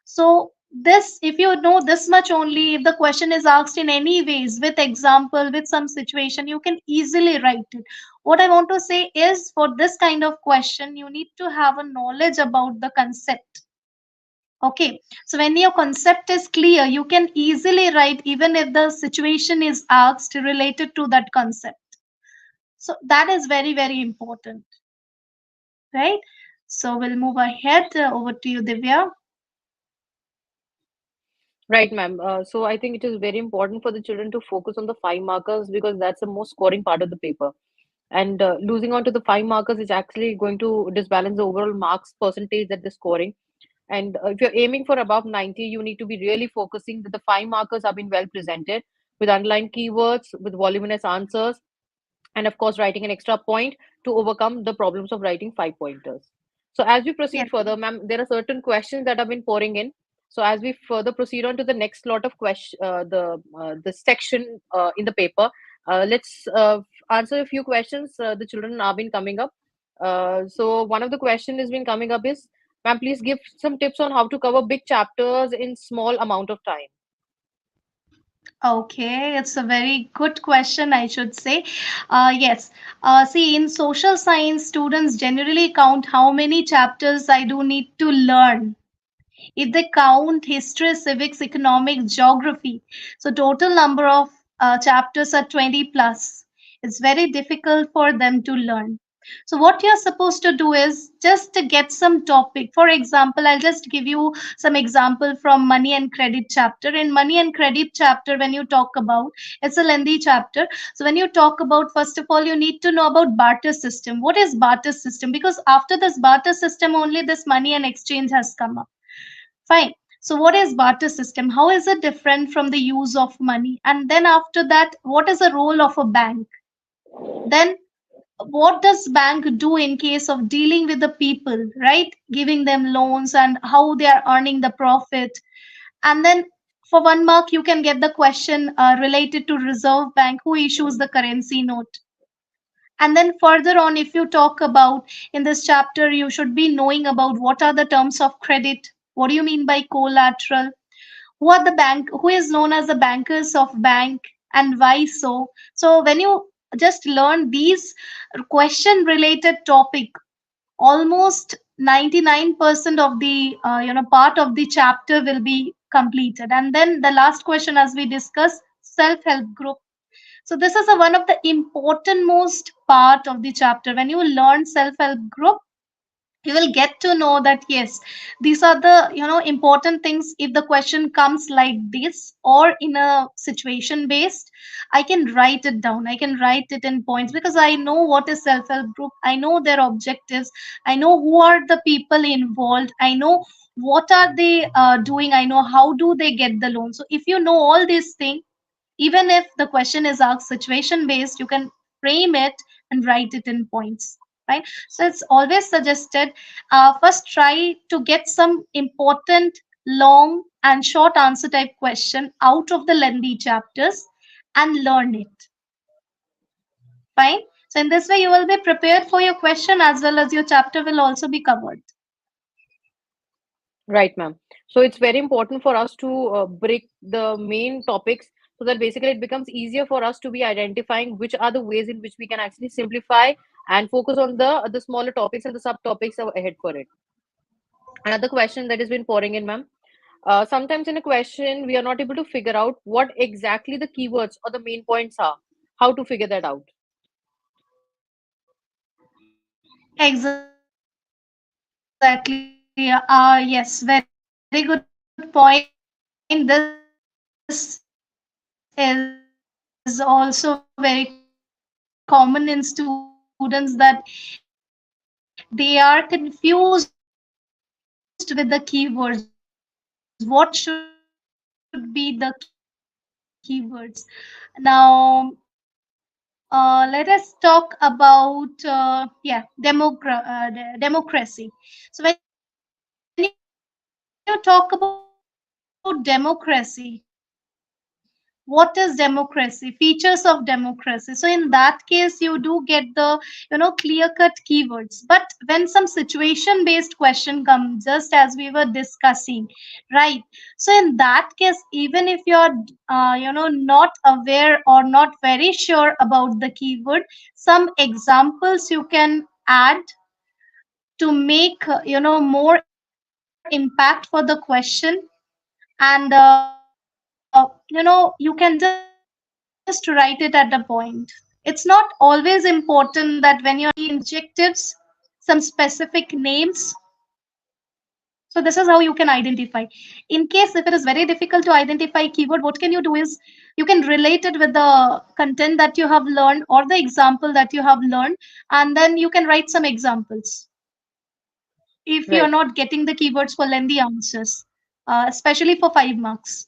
So this, if you know this much only, if the question is asked in any ways with example, with some situation, you can easily write it. What I want to say is, for this kind of question you need to have a knowledge about the concept. Okay, so when your concept is clear, you can easily write even if the situation is asked related to that concept. So that is very, very important, right? So we'll move ahead. Over to you, Divya. Right, ma'am. So I think it is very important for the children to focus on the 5 markers because that's the most scoring part of the paper. And losing on to the 5 markers is actually going to disbalance the overall marks percentage that they're scoring. And if you're aiming for above 90, you need to be really focusing that the 5 markers have been well presented with underlined keywords, with voluminous answers, and of course, writing an extra point to overcome the problems of writing 5 pointers. So, as we Yes. proceed further, ma'am, there are certain questions that have been pouring in. So, as we further proceed on to the next lot of question, the section in the paper, let's answer a few questions. The children have been coming up. So, one of the question has been coming up is, ma'am, please give some tips on how to cover big chapters in small amount of time. Okay, it's a very good question, I should say. Yes. See, in social science, students generally count how many chapters I do need to learn. If they count history, civics, economics, geography, so total number of chapters are 20 plus. It's very difficult for them to learn. So what you're supposed to do is just to get some topic. For example, I'll just give you some example from money and credit chapter. In money and credit chapter, when you talk about, it's a lengthy chapter. So when you talk about, first of all, you need to know about barter system. What is barter system? Because after this barter system, only this money and exchange has come up. Fine. So what is barter system? How is it different from the use of money? And then after that, what is the role of a bank? Then what does bank do in case of dealing with the people, right? Giving them loans and how they are earning the profit. And then for 1 mark, you can get the question related to Reserve Bank, who issues the currency note. And then further on, if you talk about in this chapter, you should be knowing about what are the terms of credit. What do you mean by collateral? Who are the bank, who is known as the bankers of bank, and why so? So when you just learn these question related topic, almost 99% of the part of the chapter will be completed. And then the last question, as we discussed, self help group. So this is one of the important most part of the chapter. When you learn self help group, you will get to know that yes, these are the important things. If the question comes like this or in a situation based, I can write it down, I can write it in points, because I know what is self help group, I know their objectives, I know who are the people involved, I know what are they doing, I know how do they get the loan. So if you know all these things, even if the question is asked situation based, you can frame it and write it in points, right? So it's always suggested, first try to get some important long and short answer type question out of the lengthy chapters and learn it. Fine. So in this way you will be prepared for your question as well as your chapter will also be covered. Right, ma'am. So it's very important for us to break the main topics so that basically it becomes easier for us to be identifying which are the ways in which we can actually simplify and focus on the smaller topics and the subtopics ahead for it. Another question that has been pouring in, ma'am. Sometimes in a question, we are not able to figure out what exactly the keywords or the main points are. How to figure that out? Exactly. Yes, very good point. This is also very common in students that they are confused with the keywords. What should be the keywords? Now, let us talk about democracy. So when you talk about democracy, what is democracy? Features of democracy. So in that case, you do get the clear cut keywords. But when some situation based question come, just as we were discussing, right? So in that case, even if you are not aware or not very sure about the keyword, some examples you can add to make more impact for the question. And you can just write it at the point. It's not always important that when you're writing objectives, some specific names. So this is how you can identify. In case if it is very difficult to identify keyword, what can you do is you can relate it with the content that you have learned or the example that you have learned, and then you can write some examples if you're Right. not getting the keywords for lengthy answers, especially for 5 marks.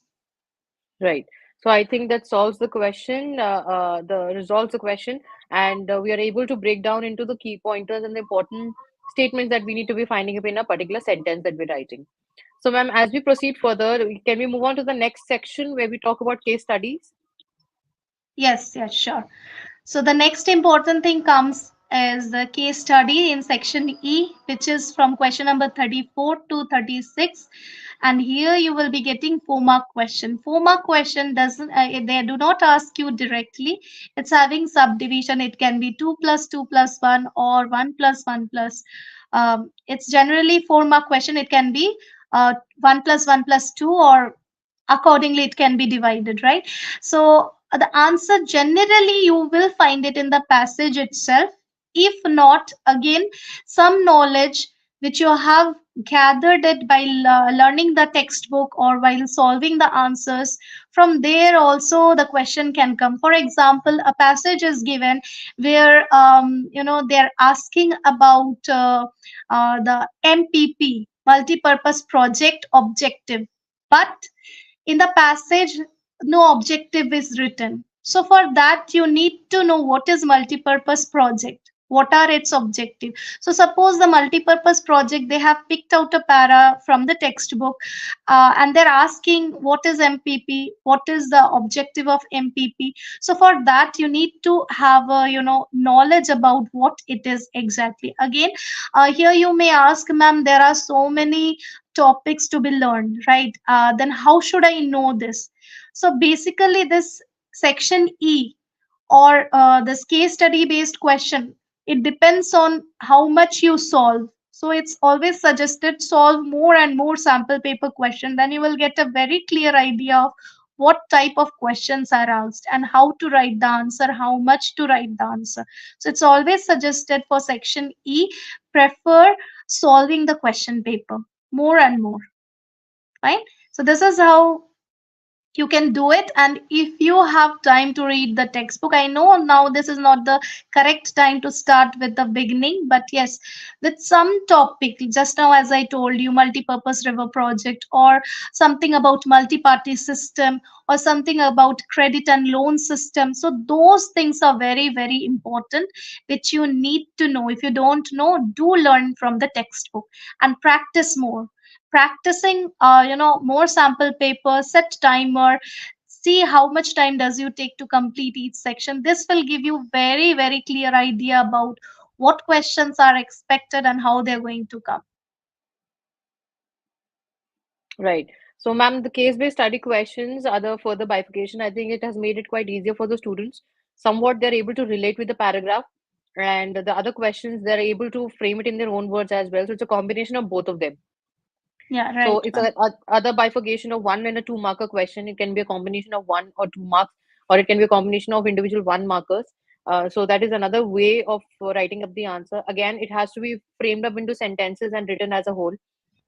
Right. So I think that solves the question, the resolves the question, and we are able to break down into the key pointers and the important statements that we need to be finding up in a particular sentence that we're writing. So, ma'am, as we proceed further, can we move on to the next section where we talk about case studies? Yes, yes, sure. So the next important thing comes as the case study in section E, which is from question number 34 to 36. And here you will be getting 4 mark question. 4 mark question doesn't, they do not ask you directly. It's having subdivision. It can be 2 plus 2 plus 1 or 1 plus 1 plus. It's generally 4 mark question. It can be 1 plus 1 plus 2, or accordingly it can be divided, right? So the answer generally you will find it in the passage itself. If not, again, some knowledge which you have gathered it by learning the textbook or while solving the answers, from there also the question can come. For example, a passage is given where they're asking about the MPP, multi-purpose project objective, but in the passage no objective is written. So for that you need to know what is multipurpose project, what are its objective. So suppose the multipurpose project, they have picked out a para from the textbook, and they're asking what is MPP, what is the objective of MPP. So for that you need to have a knowledge about what it is exactly. Again, here you may ask, ma'am, there are so many topics to be learned, right? Then how should I know this? So basically, this section E, or this case study based question, it depends on how much you solve. So it's always suggested solve more and more sample paper question, then you will get a very clear idea of what type of questions are asked and how to write the answer, how much to write the answer. So it's always suggested for section E, prefer solving the question paper more and more, right? So this is how you can do it. And if you have time to read the textbook, I know now this is not the correct time to start with the beginning, but yes, with some topic, just now as I told you, multi-purpose river project, or something about multi-party system, or something about credit and loan system, so those things are very very important, which you need to know. If you don't know, do learn from the textbook and practice more. Practicing more sample paper, set timer, see how much time does you take to complete each section. This will give you very very clear idea about what questions are expected and how they're going to come. Right. So, ma'am, the case-based study questions are the further bifurcation. I think it has made it quite easier for the students. Somewhat they're able to relate with the paragraph, and the other questions they're able to frame it in their own words as well. So it's a combination of both of them. Yeah, So right, it's ma'am. a other bifurcation of one and a two marker question. It can be a combination of 1 or 2 marks, or it can be a combination of individual 1 markers. So that is another way of writing up the answer. Again, it has to be framed up into sentences and written as a whole,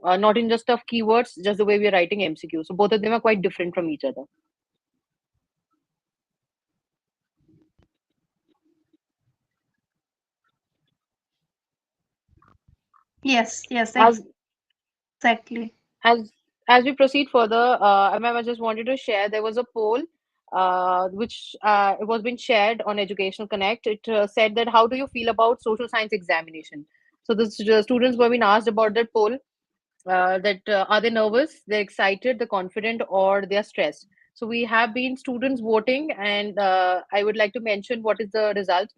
not in just of keywords, just the way we are writing MCQ. So both of them are quite different from each other. Yes, yes, As exactly. as we proceed further, ma'am, I just wanted to share there was a poll which it was being shared on Educational Connect. It said that how do you feel about social science examination? So the students were being asked about that poll, that are they nervous, they're excited, they're confident, or they're stressed. So we have been students voting, and I would like to mention what is the result.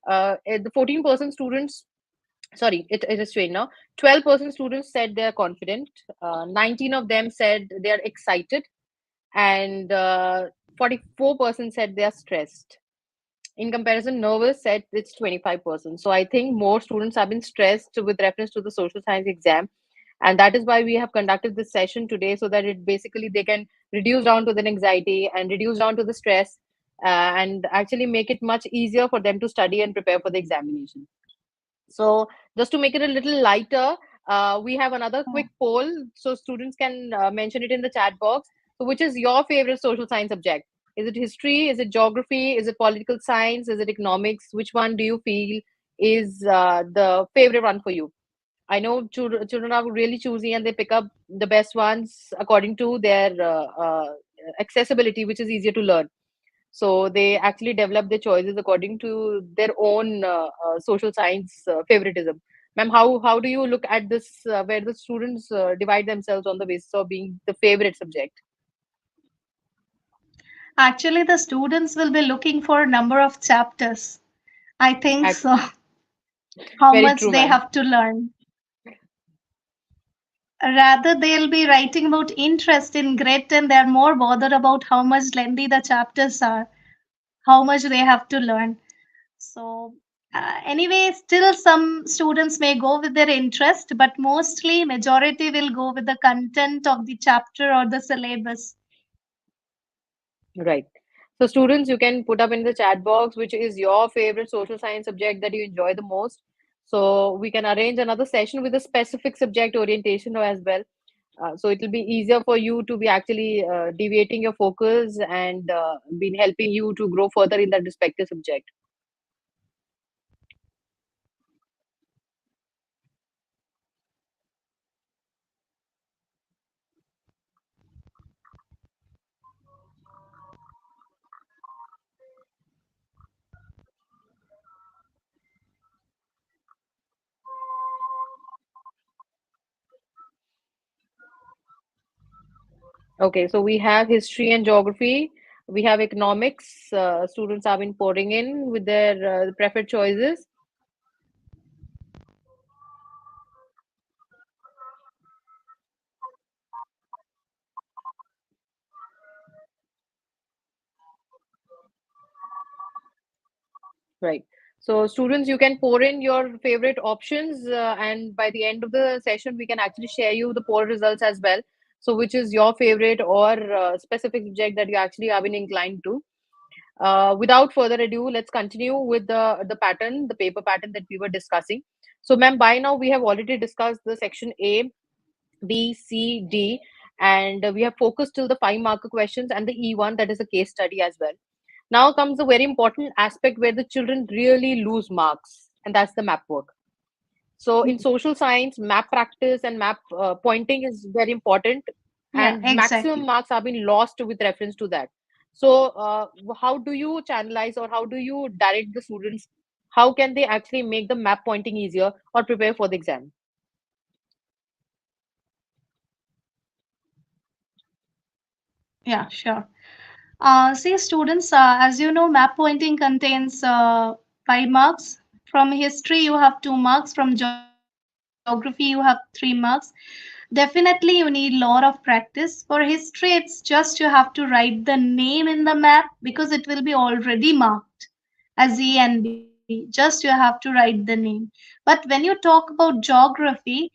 The 14% students, sorry, it is changed now. 12% students said they're confident. 19 of them said they're excited, and 44% said they're stressed. In comparison, nervous said it's 25%. So I think more students have been stressed with reference to the social science exam, and that is why we have conducted this session today, so that it basically they can reduce down to the anxiety and reduce down to the stress, and actually make it much easier for them to study and prepare for the examination. So just to make it a little lighter, we have another quick poll, so students can mention it in the chat box. So which is your favorite social science subject? Is it history? Is it geography? Is it political science? Is it economics? Which one do you feel is the favorite one for you? I know children are really choosy, and they pick up the best ones according to their accessibility, which is easier to learn. So they actually develop their choices according to their own social science favoritism. Ma'am, how do you look at this, where the students divide themselves on the basis of being the favorite subject? Actually, the students will be looking for a number of chapters. I think At so. How Very much true, they ma'am. have to learn. Rather, they'll be writing about interest in grit, and they're more bothered about how much lengthy the chapters are, how much they have to learn. So, anyway, still some students may go with their interest, but mostly majority will go with the content of the chapter or the syllabus. Right. So students, you can put up in the chat box which is your favorite social science subject that you enjoy the most. So we can arrange another session with a specific subject orientation as well. So it will be easier for you to be actually deviating your focus and been helping you to grow further in that respective subject. Okay, so we have history and geography. We have economics. Students have been pouring in with their preferred choices. Right. So students, you can pour in your favorite options, and by the end of the session, we can actually share you the poll results as well. So which is your favorite or specific subject that you actually have been inclined to? Without further ado, let's continue with the pattern, the paper pattern that we were discussing. So, ma'am, by now we have already discussed the section A, B, C, D, and we have focused till the 5 marker questions and the E1, that is a case study as well. Now comes a very important aspect where the children really lose marks, and that's the map work. So in social science, map practice and map pointing is very important, Yeah, and maximum exactly. marks have been lost with reference to that. So how do you channelize, or how do you direct the students? How can they actually make the map pointing easier or prepare for the exam? Yeah, sure. See, students, as you know, map pointing contains 5 marks. From history, you have 2 marks. From geography, you have 3 marks. Definitely, you need a lot of practice. For history, it's just you have to write the name in the map because it will be already marked as A and B. Just you have to write the name. But when you talk about geography,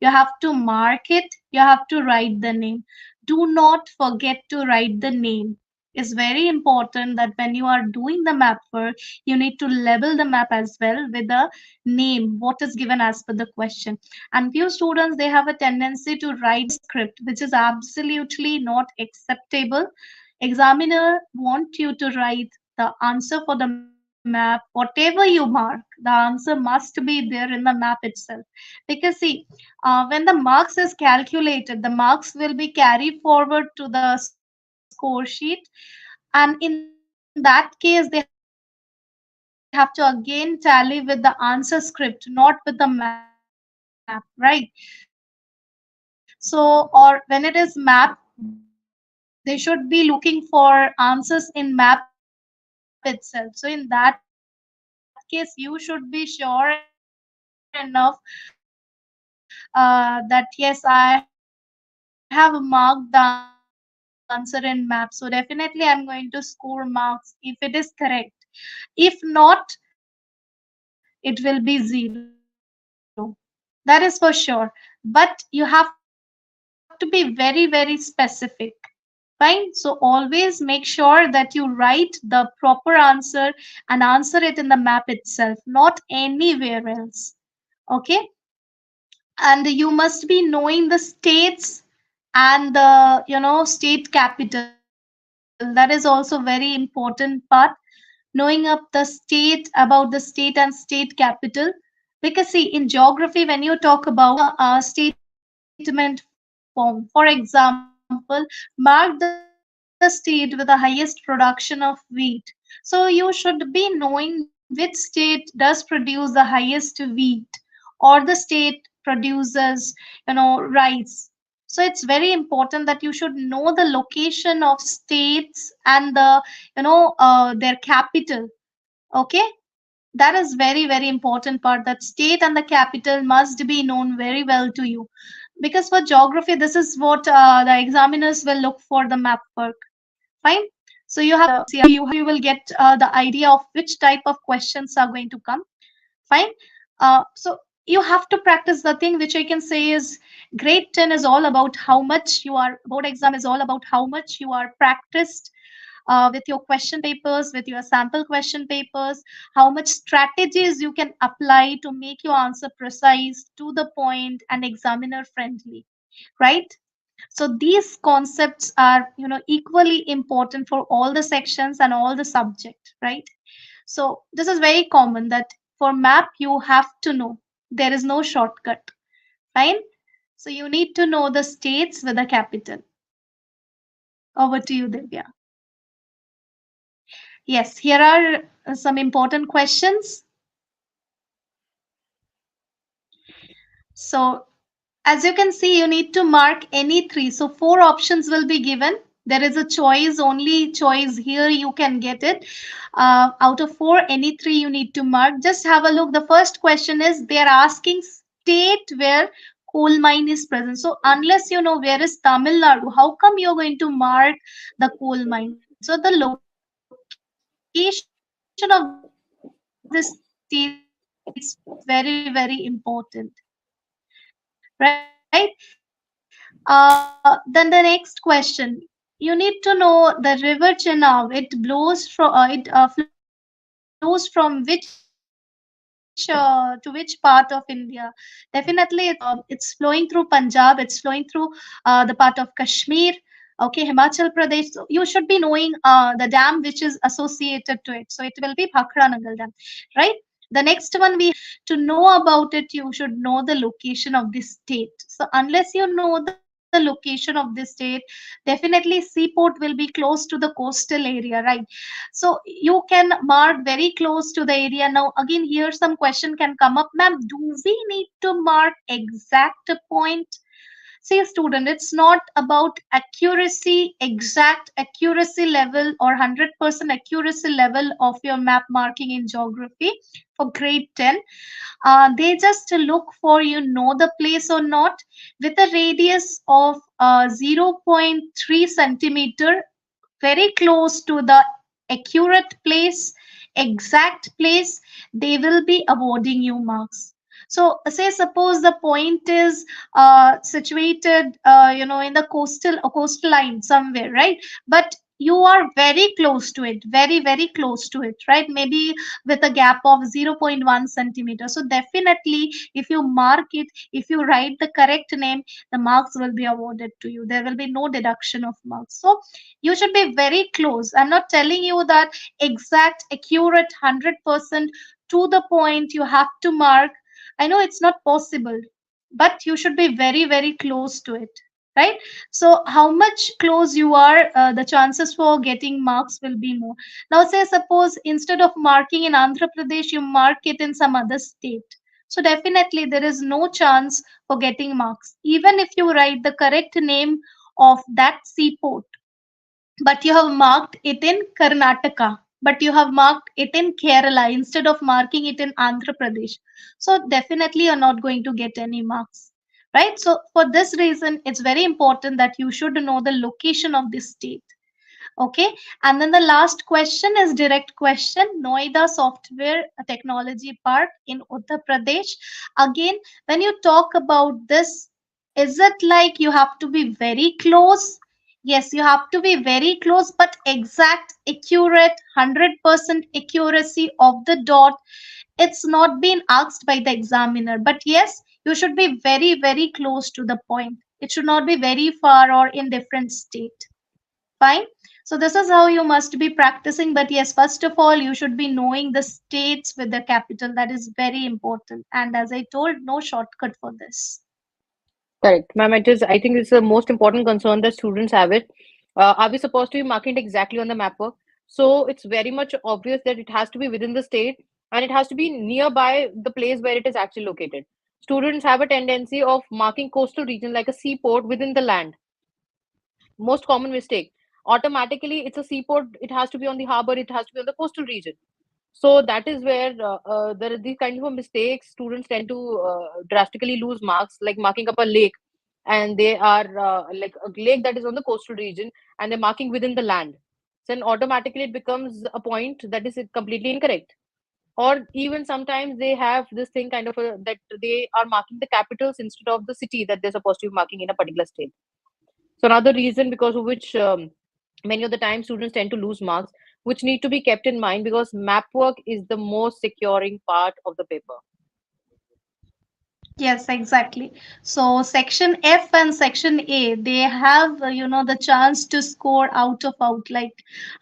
you have to mark it, you have to write the name. Do not forget to write the name. is very important that when you are doing the map work, you need to label the map as well with the name, what is given as per the question. And few students, they have a tendency to write script, which is absolutely not acceptable. Examiner want you to write the answer for the map, whatever you mark, the answer must be there in the map itself. Because see, when the marks is calculated, the marks will be carried forward to the score sheet, and in that case they have to again tally with the answer script, not with the map, right? So, or when it is map, they should be looking for answers in map itself. So in that case, you should be sure enough that yes, I have marked the answer in map. So definitely I'm going to score marks if it is correct. If not, it will be 0. That is for sure. But you have to be very, very specific. Fine. So always make sure that you write the proper answer and answer it in the map itself, not anywhere else. Okay? And you must be knowing the states and the state capital. That is also very important part. Knowing up the state about the state and state capital, because see, in geography, when you talk about there is a statement form. For example, mark the state with the highest production of wheat. So you should be knowing which state does produce the highest wheat, or the state produces, rice. So it's very important that you should know the location of states and their capital. Okay, that is very, very important part, that state and the capital must be known very well to you. Because for geography, this is what the examiners will look for the map work. Fine. So you have to practice. You will get the idea of which type of questions are going to come. Fine. So you have to practice. The thing which I can say is grade 10 is all about how much you are, board exam is all about how much you are practiced with your question papers, with your sample question papers, how much strategies you can apply to make your answer precise, to the point, and examiner friendly, right? So these concepts are, equally important for all the sections and all the subject, right? So this is very common that for map you have to know. There is no shortcut. Fine. So you need to know the states with a capital. Over to you, Divya. Yes, here are some important questions. So as you can see, you need to mark any three. So four options will be given. There is a choice, only choice here you can get it. Out of four, any three you need to mark. Just have a look. The first question is they are asking state where coal mine is present. So unless you know where is Tamil Nadu, how come you're going to mark the coal mine? So the location of the state is very, very important. Right? Then the next question. You need to know the river Chenab. It flows from flows from which to which part of India? Definitely, it's flowing through Punjab. It's flowing through the part of Kashmir. Okay, Himachal Pradesh. So you should be knowing the dam which is associated to it. So it will be Bhakra Nangal Dam, right? The next one we have to know about it. You should know the location of the state. So unless you know the location of the state, definitely seaport will be close to the coastal area, right? So you can mark very close to the area. Now again, here some question can come up, ma'am, do we need to mark exact point? See, student, it's not about accuracy, exact accuracy level or 100% accuracy level of your map marking in geography for grade 10. They just look for you know the place or not. With a radius of zero point 0.3 centimeter, very close to the accurate place, exact place, they will be awarding you marks. So say suppose the point is situated in the coastal line somewhere, right? But you are very close to it, very, very close to it, right? Maybe with a gap of zero point 0.1 centimeter. So definitely, if you mark it, if you write the correct name, the marks will be awarded to you. There will be no deduction of marks. So you should be very close. I'm not telling you that exact, accurate, 100% to the point you have to mark. I know it's not possible, but you should be very, very close to it, right? So how much close you are, the chances for getting marks will be more. Now say suppose instead of marking in Andhra Pradesh, you mark it in some other state. So definitely there is no chance for getting marks. Even if you write the correct name of that seaport, but you have marked it in Karnataka, but you have marked it in Kerala instead of marking it in Andhra Pradesh. So definitely you're not going to get any marks. Right? So for this reason, it's very important that you should know the location of this state. Okay, and then the last question is direct question. Noida Software Technology Park in Uttar Pradesh. Again, when you talk about this, is it like you have to be very close? Yes, you have to be very close, but exact, accurate, 100% accuracy of the dot. It's not been asked by the examiner, but yes, you should be very, very close to the point. It should not be very far or in different state. Fine. So this is how you must be practicing. But yes, first of all, you should be knowing the states with the capital. That is very important. And as I told, no shortcut for this. Correct. Ma'am, it is, I think it's the most important concern that students have it. Are we supposed to be marking it exactly on the map work? So it's very much obvious that it has to be within the state and it has to be nearby the place where it is actually located. Students have a tendency of marking coastal region like a seaport within the land. Most common mistake. Automatically, it's a seaport, it has to be on the harbor, it has to be on the coastal region. So that is where there are these kind of mistakes. Students tend to drastically lose marks, like marking up a lake, and they are like a lake that is on the coastal region, and they're marking within the land. So then automatically it becomes a point that is completely incorrect. Or even sometimes they have this thing kind of that they are marking the capitals instead of the city that they're supposed to be marking in a particular state. So another reason because of which many of the time students tend to lose marks, which need to be kept in mind because map work is the most securing part of the paper. Yes, exactly. So section F and section A, they have, the chance to score out of out, like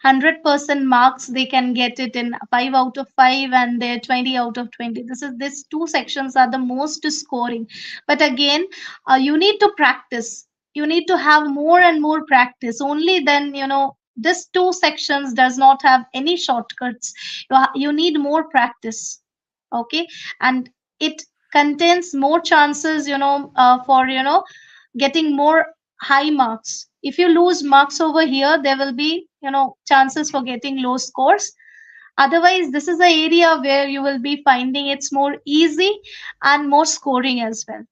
100% marks, they can get it in 5 out of 5 and they're 20 out of 20. These two sections are the most scoring. But again, you need to practice. You need to have more and more practice. Only then, this two sections does not have any shortcuts. You need more practice. Okay, and it contains more chances, for getting more high marks. If you lose marks over here, there will be, chances for getting low scores. Otherwise, this is the area where you will be finding it's more easy and more scoring as well.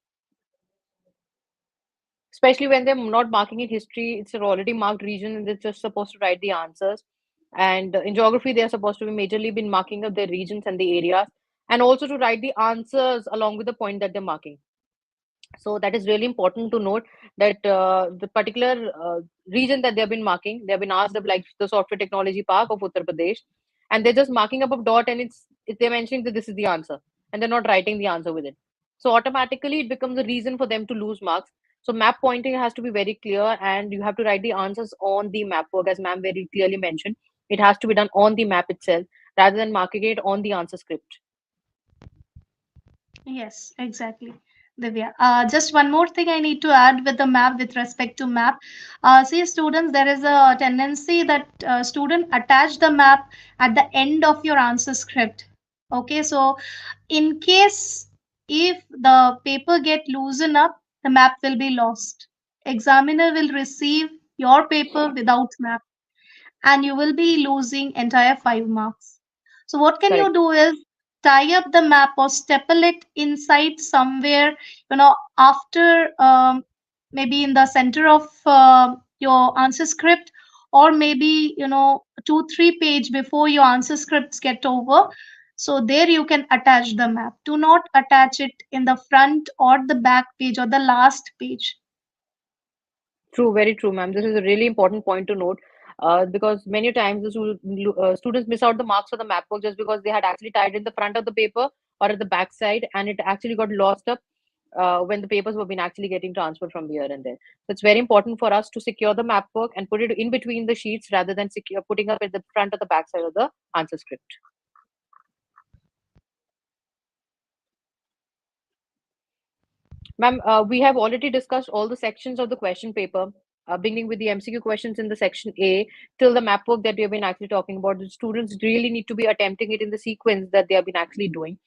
Especially when they're not marking in history, it's an already marked region and they're just supposed to write the answers. And in geography, they're supposed to be majorly been marking up their regions and the areas, and also to write the answers along with the point that they're marking. So that is really important to note that the particular region that they've been marking, they've been asked of like the Software Technology Park of Uttar Pradesh, and they're just marking up a dot, and they're mentioning that this is the answer, and they're not writing the answer with it. So automatically, it becomes a reason for them to lose marks. So map pointing has to be very clear, and you have to write the answers on the map work, as ma'am very clearly mentioned. It has to be done on the map itself rather than marking it on the answer script. Yes, exactly. Divya. Just one more thing I need to add with the map with respect to map. See, students, there is a tendency that student attach the map at the end of your answer script. Okay, so in case if the paper get loosened up, the map will be lost. Examiner will receive your paper without map and you will be losing entire 5 marks. So what can you Correct. do is tie up the map or staple it inside somewhere, after maybe in the center of your answer script, or maybe 2 3 page before your answer scripts get over. So there you can attach the map. Do not attach it in the front or the back page or the last page. True, very true, ma'am. This is a really important point to note. because many times students miss out the marks for the map work just because they had actually tied in the front of the paper or at the back side, and it actually got lost up when the papers were being actually getting transferred from here and there. So it's very important for us to secure the map work and put it in between the sheets rather than putting up at the front or the back side of the answer script. Ma'am, we have already discussed all the sections of the question paper, beginning with the MCQ questions in the section A till the map work that we have been actually talking about. The students really need to be attempting it in the sequence that they have been actually doing.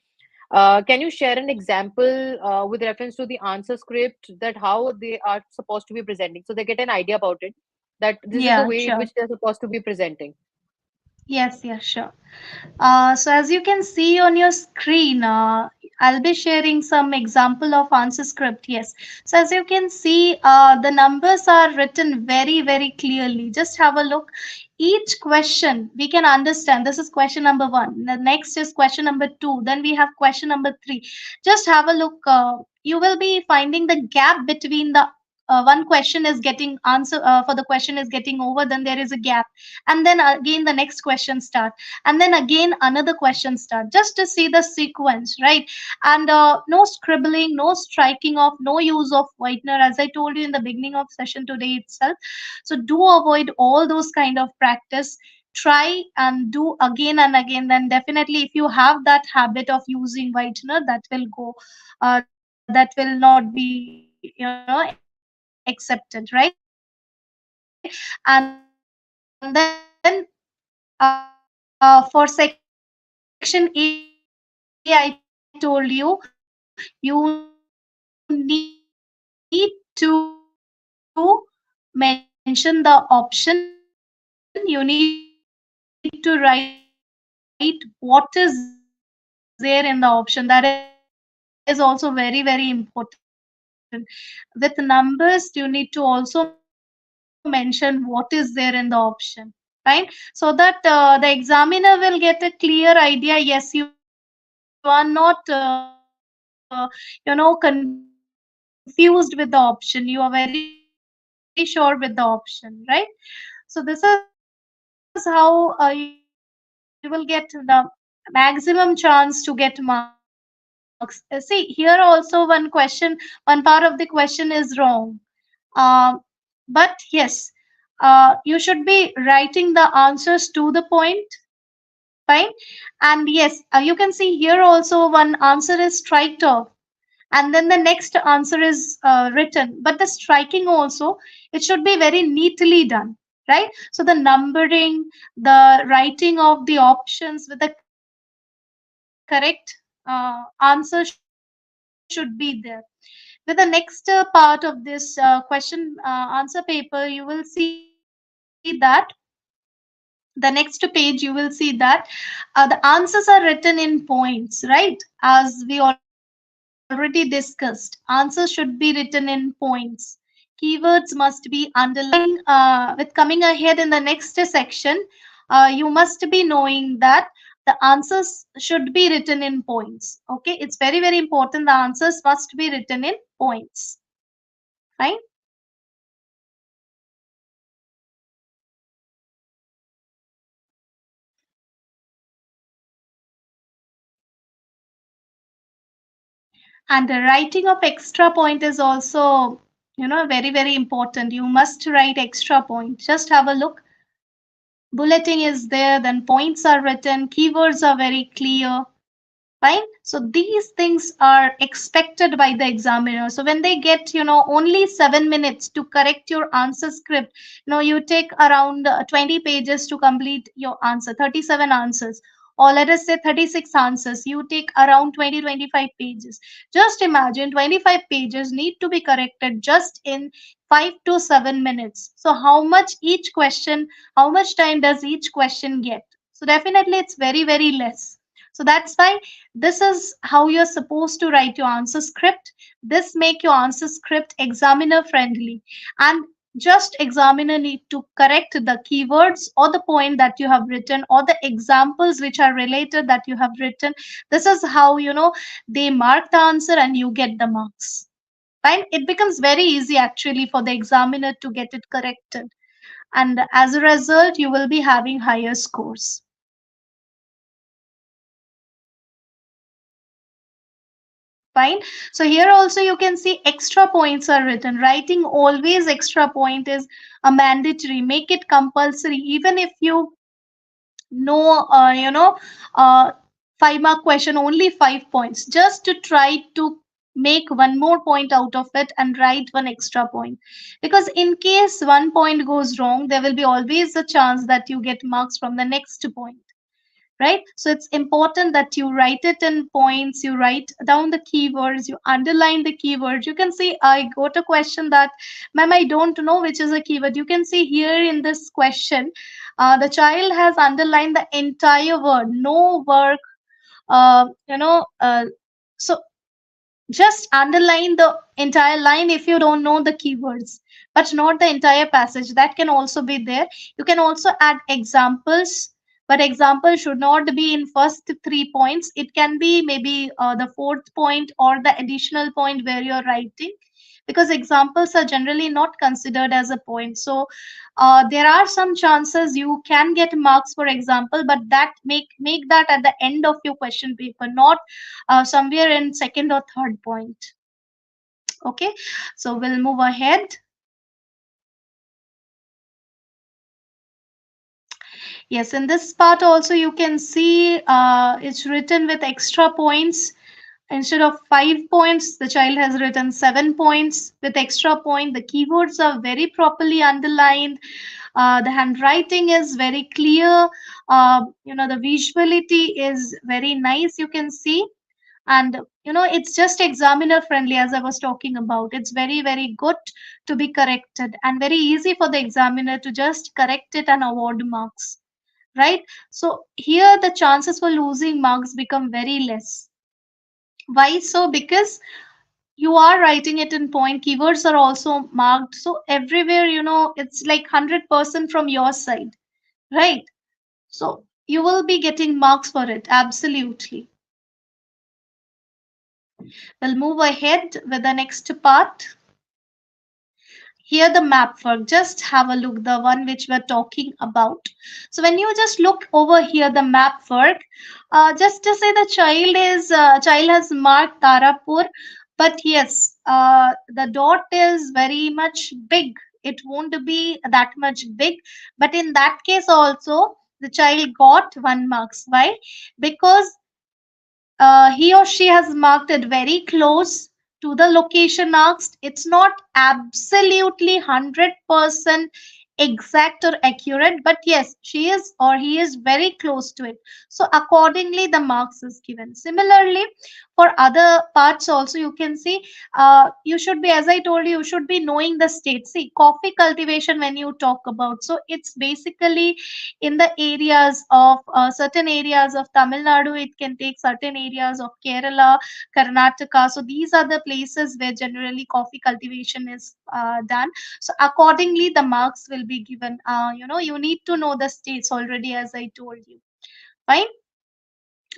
Can you share an example with reference to the answer script, that how they are supposed to be presenting, so they get an idea about it, that this is the Yeah, way in which sure. they're supposed to be presenting? Yes, yes, sure. So as you can see on your screen, I'll be sharing some example of answer script. Yes. So as you can see, the numbers are written very, very clearly. Just have a look. Each question we can understand. This is question number one. The next is question number two. Then we have question number three. Just have a look. You will be finding the gap between the one question is getting answer for the question is getting over. Then there is a gap, and then again the next question start, and then again another question start, just to see the sequence, right? And no scribbling, no striking off, no use of whitener, as I told you in the beginning of session today itself. So do avoid all those kind of practice. Try and do again and again. Then definitely if you have that habit of using whitener, that will go that will not be accepted, right? And then for section A, I told you, you need to mention the option. You need to write what is there in the option. That is also very, very important. With numbers, you need to also mention what is there in the option. Fine. So that the examiner will get a clear idea. Yes, you are not confused with the option. You are very sure with the option, right? So this is how you will get the maximum chance to get marks. See, here also one question, one part of the question is wrong. You will get the maximum chance to get marks. See, here also one part of the question is wrong. But yes, you should be writing the answers to the point. Fine. And yes, you can see here also one answer is striked off, and then the next answer is written, but the striking also, it should be very neatly done, right? So the numbering, the writing of the options with the correct answer should be there. With the next part of this question answer paper, you will see that the next page you will see that the answers are written in points, right? As we already discussed, answers should be written in points. Keywords must be underlined. With coming ahead in the next section, you must be knowing that the answers should be written in points. Okay, it's very, very important. The answers must be written in points. Fine. And the writing of extra point is also, very, very important. You must write extra point. Just have a look. Bulleting is there, then points are written, keywords are very clear. Fine. So these things are expected by the examiner. So when they get, only 7 minutes to correct your answer script, you take around 20 pages to complete your answer, 37 answers. Or let us say 36 answers. You take around 20, 25 pages. Just imagine 25 pages need to be corrected just in 5 to 7 minutes. So how much time does each question get? So definitely it's very, very less. So that's why this is how you're supposed to write your answer script. This make your answer script examiner friendly. And just examiner need to correct the keywords or the point that you have written or the examples which are related that you have written. This is how they mark the answer and you get the marks. Fine. It becomes very easy actually for the examiner to get it corrected. and as a result you will be having higher scores. Fine. So here also you can see extra points are written. Writing always extra point is a mandatory. Make it compulsory. Even if you know, uh, 5 mark question, only 5 points. Just to try to make one more point out of it and write one extra point. Because in case 1 point goes wrong, there will be always a chance that you get marks from the next point, right? So it's important that you write it in points, you write down the keywords, you underline the keywords. You can see I got a question that, ma'am, I don't know which is a keyword. You can see here in this question, the child has underlined the entire word, no work, so just underline the entire line if you don't know the keywords, but not the entire passage. That can also be there. You can also add examples, but example should not be in first 3 points. It can be maybe the fourth point or the additional point where you're writing, because examples are generally not considered as a point. So there are some chances you can get marks for example, but that make that at the end of your question paper, not somewhere in second or third point. Okay, so we'll move ahead. Yes, in this part also you can see it's written with extra points. Instead of 5 points, the child has written 7 points with extra point. The keywords are very properly underlined. The handwriting is very clear. The visuality is very nice. You can see, and it's just examiner friendly, as I was talking about. It's very, very good to be corrected and very easy for the examiner to just correct it and award marks, right? So here the chances for losing marks become very less. Why so? Because you are writing it in point, keywords are also marked, so everywhere it's like 100% from your side, right? So you will be getting marks for it, absolutely. We'll move ahead with the next part. Here the map work, just have a look, the one which we're talking about. So when you just look over here, the map work, just to say the child has marked Tarapur, but yes, the dot is very much big. It won't be that much big, but in that case also the child got 1 marks. Why? Because he or she has marked it very close to the location asked. It's not absolutely 100% exact or accurate, but yes, she is or he is very close to it. So accordingly, the marks is given. Similarly, for other parts also, you can see you should be, as I told you, you should be knowing the state. See, coffee cultivation when you talk about, so it's basically in the areas of certain areas of Tamil Nadu, it can take certain areas of Kerala, Karnataka. So these are the places where generally coffee cultivation is done. So accordingly, the marks will be given. You need to know the states already, as I told you. Fine.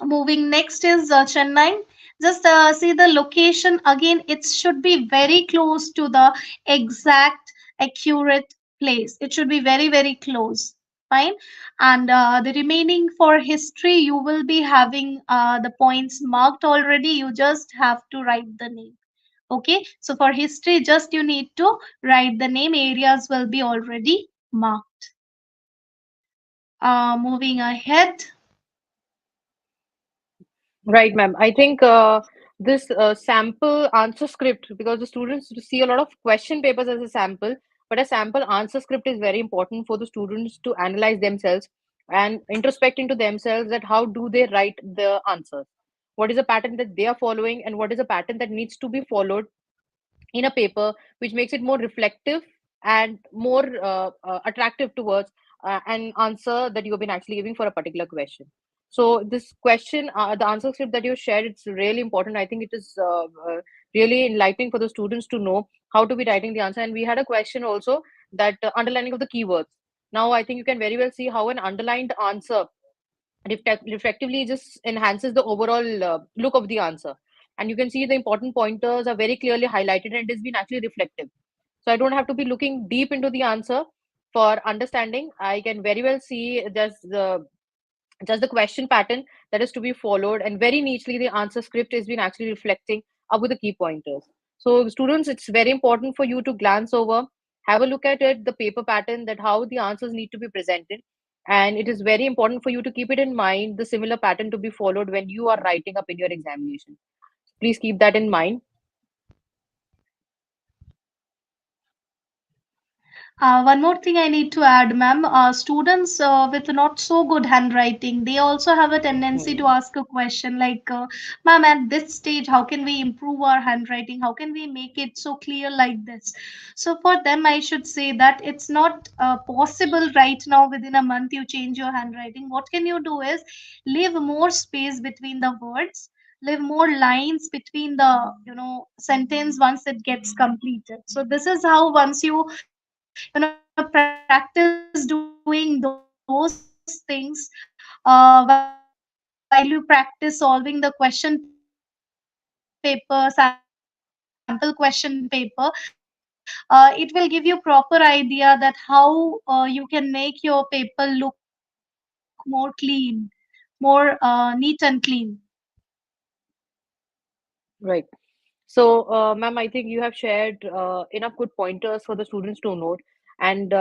Moving next is Chennai. Just see the location again. It should be very close to the exact, accurate place. It should be very, very close. Fine. And the remaining for history, you will be having the points marked already. You just have to write the name. Okay. So for history, just you need to write the name. Areas will be already marked. Moving ahead. Right, ma'am. I think this sample answer script, because the students see a lot of question papers as a sample, but a sample answer script is very important for the students to analyze themselves and introspect into themselves that how do they write the answers. What is a pattern that they are following, and what is a pattern that needs to be followed in a paper, which makes it more reflective and more attractive towards an answer that you have been actually giving for a particular question. So this question, the answer script that you shared, it's really important. I think it is really enlightening for the students to know how to be writing the answer. And we had a question also that underlining of the keywords. Now I think you can very well see how an underlined answer reflectively just enhances the overall look of the answer. And you can see the important pointers are very clearly highlighted and it has been actually reflective. So I don't have to be looking deep into the answer. for understanding. I can very well see just the question pattern that is to be followed, and very neatly the answer script has been actually reflecting up with the key pointers. So students, it's very important for you to glance over, have a look at it, the paper pattern, that how the answers need to be presented, and it is very important for you to keep it in mind, the similar pattern to be followed when you are writing up in your examination. Please keep that in mind. One more thing I need to add, ma'am. Students with not so good handwriting, they also have a tendency to Hmm. ask a question like, ma'am, at this stage, how can we improve our handwriting? How can we make it so clear like this? So for them, I should say that it's not possible right now within a month you change your handwriting. What can you do is leave more space between the words, leave more lines between the sentence once it gets completed. So this is how once you practice doing those things while you practice solving the question paper, sample question paper, it will give you proper idea that how you can make your paper look more clean, more neat and clean. Right. So, ma'am, I think you have shared enough good pointers for the students to note. And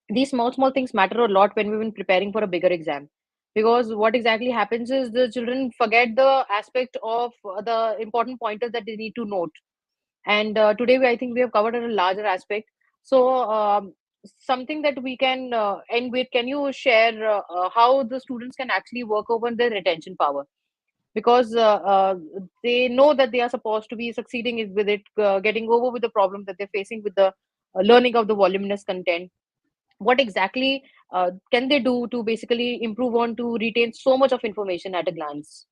these small things matter a lot when we've been preparing for a bigger exam. Because what exactly happens is the children forget the aspect of the important pointers that they need to note. And today, I think we have covered a larger aspect. So, something that we can end with, can you share how the students can actually work over their retention power? Because they know that they are supposed to be succeeding with it, getting over with the problem that they're facing with the learning of the voluminous content. What exactly can they do to basically improve on to retain so much of information at a glance?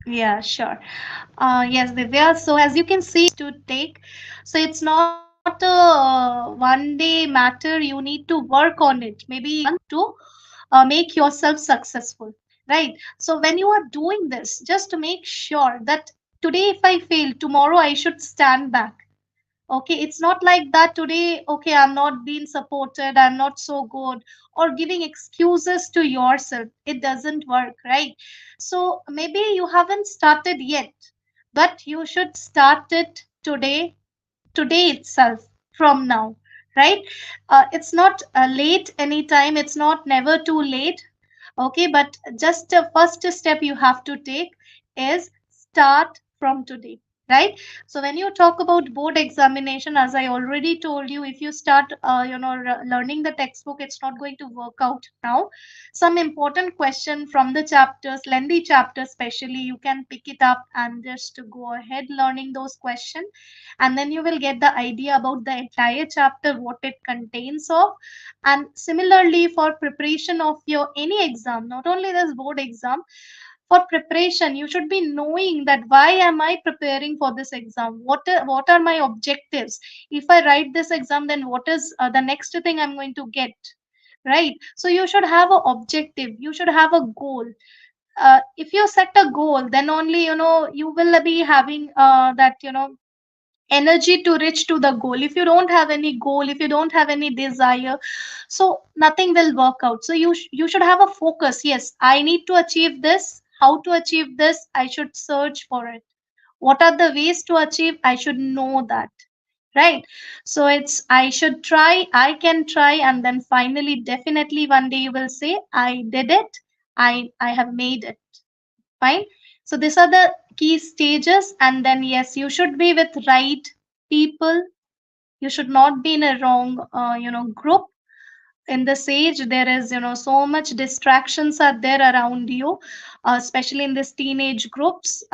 Yeah, sure. Yes, Divya. So as you can see, to take. So it's not a one day matter. You need to work on it. Maybe to make yourself successful, right? So when you are doing this, just to make sure that today, if I fail, tomorrow I should stand back. Okay, it's not like that today, okay, I'm not being supported, I'm not so good, or giving excuses to yourself. It doesn't work, right? So maybe you haven't started yet, but you should start it today itself, from now, right? It's not late anytime, it's not never too late. Okay, but just the first step you have to take is start from today, right? So when you talk about board examination, as I already told you, if you start learning the textbook, it's not going to work out now. Some important question from the chapters, lengthy chapters especially, you can pick it up and just to go ahead learning those questions, and then you will get the idea about the entire chapter, what it contains of. And similarly, for preparation of your any exam, not only this board exam, for preparation you should be knowing that why am I preparing for this exam, what are my objectives. If I write this exam, then what is the next thing I'm going to get, right? So you should have a objective, you should have a goal. If you set a goal, then only you will be having that energy to reach to the goal. If you don't have any goal, if you don't have any desire, so nothing will work out. So you should have a focus. Yes, I need to achieve this. How to achieve this? I should search for it. What are the ways to achieve? I should know that, right? So it's I should try, I can try, and then finally definitely one day you will say I did it. I have made it. Fine. So these are the key stages, and then yes, you should be with right people. You should not be in a wrong group. In this age there is so much distractions are there around you, especially in this teenage groups.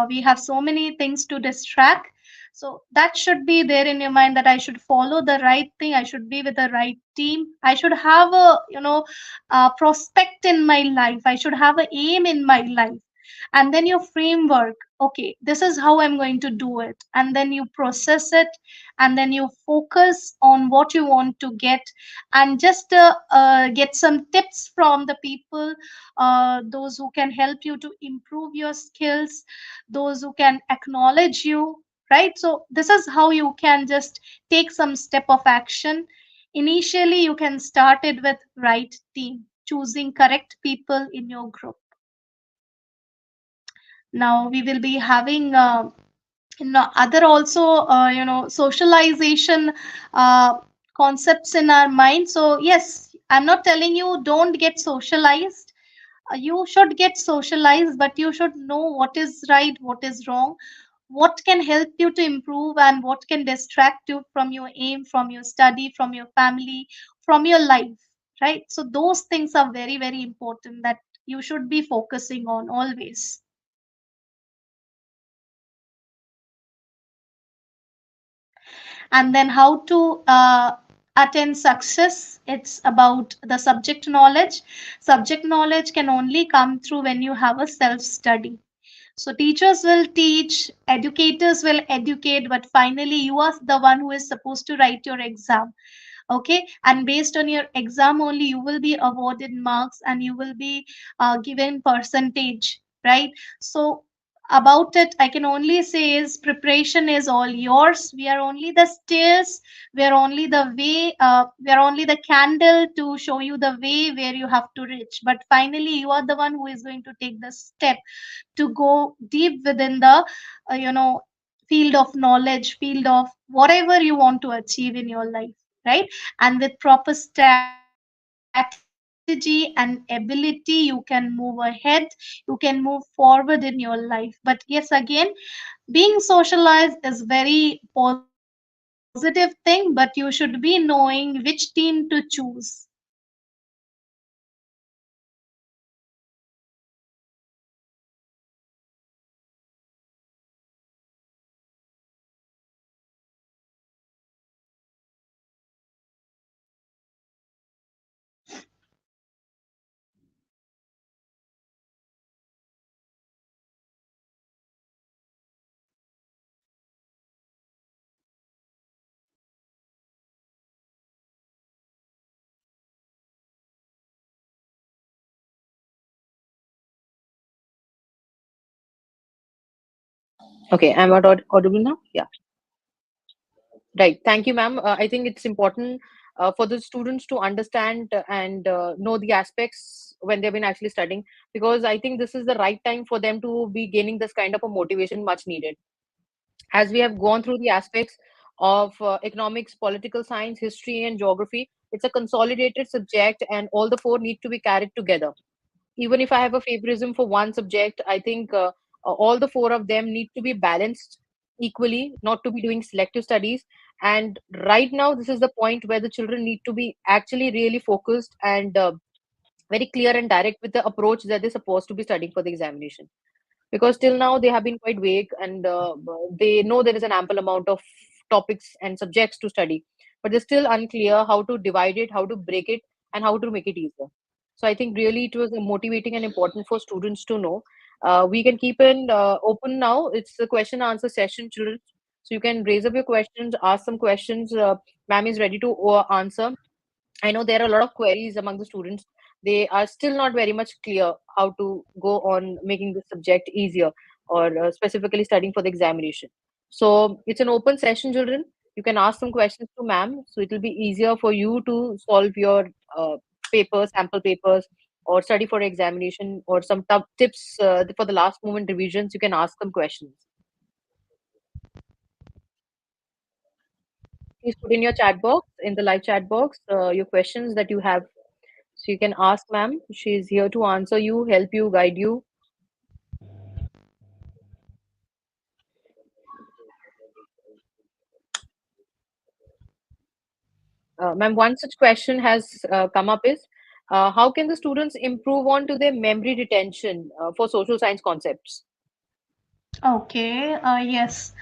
We have so many things to distract. So that should be there in your mind, that I should follow the right thing, I should be with the right team, I should have a prospect in my life, I should have a aim in my life. and then your framework. Okay, this is how I'm going to do it, and then you process it, and then you focus on what you want to get, and just get some tips from the people, those who can help you to improve your skills, those who can acknowledge you, right? So this is how you can just take some step of action. Initially you can start it with right team, choosing correct people in your group. Now we will be having other also socialization uh, concepts in our mind. So yes, I'm not telling you don't get socialized. You should get socialized, but you should know what is right, what is wrong, what can help you to improve, and what can distract you from your aim, from your study, from your family, from your life, right? So those things are very, very important that you should be focusing on always. And then how to attain success, it's about the subject knowledge can only come through when you have a self study. So teachers will teach, educators will educate, but finally you are the one who is supposed to write your exam. Okay, and based on your exam only you will be awarded marks, and you will be given percentage, right? So about it I can only say is preparation is all yours. We are only the stairs, we are only the way, we are only the candle to show you the way where you have to reach, but finally you are the one who is going to take the step to go deep within the field of knowledge, field of whatever you want to achieve in your life, right? And with proper strategy and ability you can move ahead, you can move forward in your life. But yes, again, being socialized is very positive thing, but you should be knowing which team to choose. Okay, I'm audible now? Yeah. Right. Thank you, ma'am. I think it's important for the students to understand and know the aspects when they've been actually studying, because I think this is the right time for them to be gaining this kind of a motivation much needed. As we have gone through the aspects of economics, political science, history, and geography, it's a consolidated subject, and all the four need to be carried together. Even if I have a favoritism for one subject, I think all the four of them need to be balanced equally, not to be doing selective studies. And right now, this is the point where the children need to be actually really focused and very clear and direct with the approach that they're supposed to be studying for the examination, because till now they have been quite vague, and they know there is an ample amount of topics and subjects to study, but they're still unclear how to divide it, how to break it, and how to make it easier. So I think really it was motivating and important for students to know. We can keep it open now. It's a question answer session, children, so you can raise up your questions, ask some questions. Ma'am is ready to answer. I know there are a lot of queries among the students. They are still not very much clear how to go on making the subject easier, or specifically studying for the examination. So it's an open session, children. You can ask some questions to ma'am, so it will be easier for you to solve your papers, sample papers, or study for examination, or some tips for the last moment revisions. You can ask some questions. Please put in your chat box, in the live chat box, your questions that you have. So you can ask ma'am. She's here to answer you, help you, guide you. Ma'am, one such question has come up is, how can the students improve on to their memory retention for social science concepts? Okay, yes.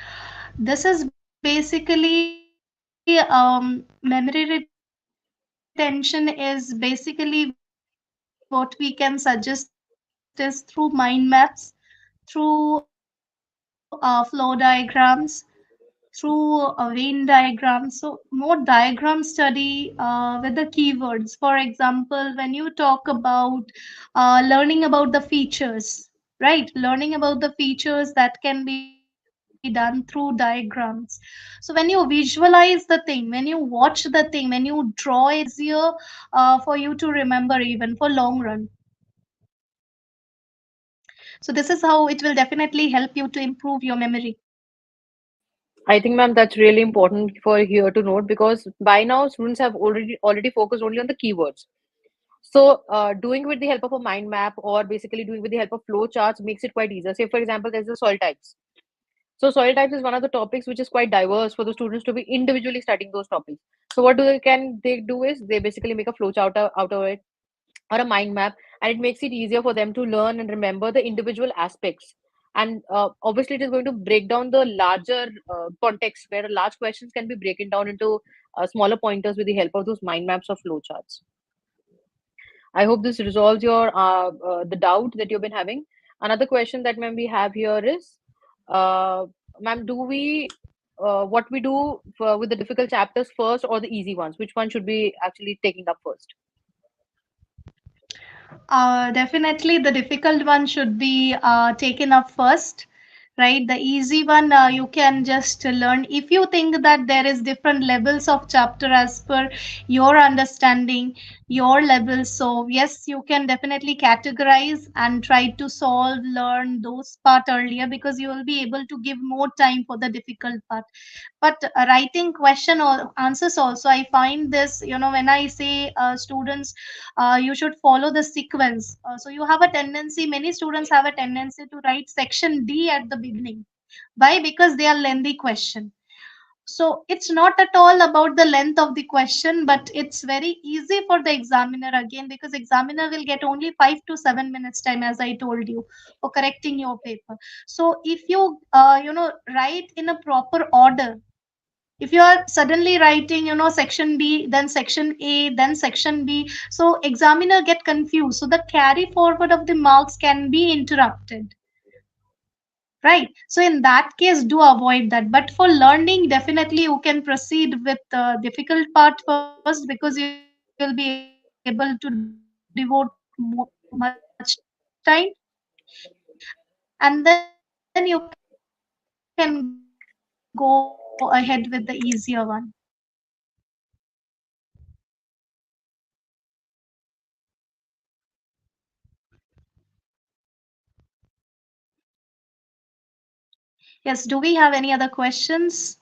This is basically memory retention is basically what we can suggest to the students practice through mind maps, through flow diagrams, through Venn diagrams. So more diagram study with the keywords. For example, when you talk about learning about the features, right? Learning about the features that can be done through diagrams. So when you visualize the thing, when you watch the thing, when you draw it, it becomes easier for you to remember even for long run. So this is how it will definitely help you to improve your memory. I think, ma'am, that's really important for here to note because by now students have already focused only on the keywords. So, doing with the help of a mind map or basically doing with the help of flow charts makes it quite easier. Say, for example, there's the soil types. So, soil types is one of the topics which is quite diverse for the students to be individually studying those topics. So, what can they do is they basically make a flow chart out of it or a mind map, and it makes it easier for them to learn and remember the individual aspects. And obviously, it is going to break down the larger context where large questions can be broken down into smaller pointers with the help of those mind maps or flow charts. I hope this resolves your the doubt that you've been having. Another question that ma'am we have here is, uh, ma'am, do we what we do with the difficult chapters first or the easy ones? Which one should be actually taking up first? Definitely, the difficult one should be taken up first, right? The easy one you can just learn. If you think that there is different levels of chapter as per your understanding, your level, so yes, you can definitely categorize and try to solve, learn those part earlier because you will be able to give more time for the difficult part. But writing question or answers also, I find this, when I say students you should follow the sequence. So you have a tendency, many students have a tendency to write section D at the beginning. Why? Because they are lengthy question. So it's not at all about the length of the question, but it's very easy for the examiner again because examiner will get only 5 to 7 minutes time, as I told you, for correcting your paper. So if you write in a proper order, if you are suddenly writing section B, then section A, then section B, so examiner get confused, so the carry forward of the marks can be interrupted, right? So in that case, do avoid that. But for learning, definitely you can proceed with the difficult part first because you will be able to devote much time, and then you can go ahead with the easier one. Yes, do we have any other questions?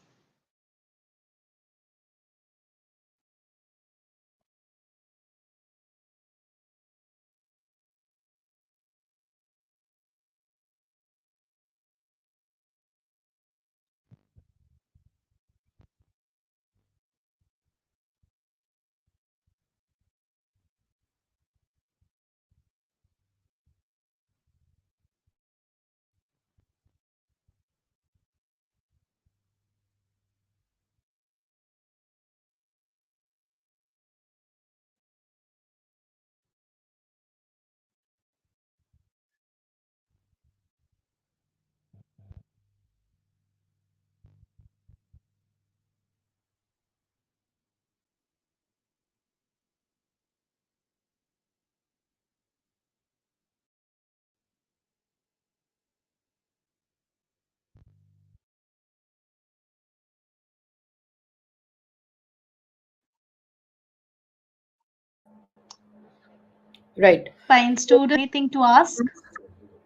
Right. Fine, So, student, anything to ask?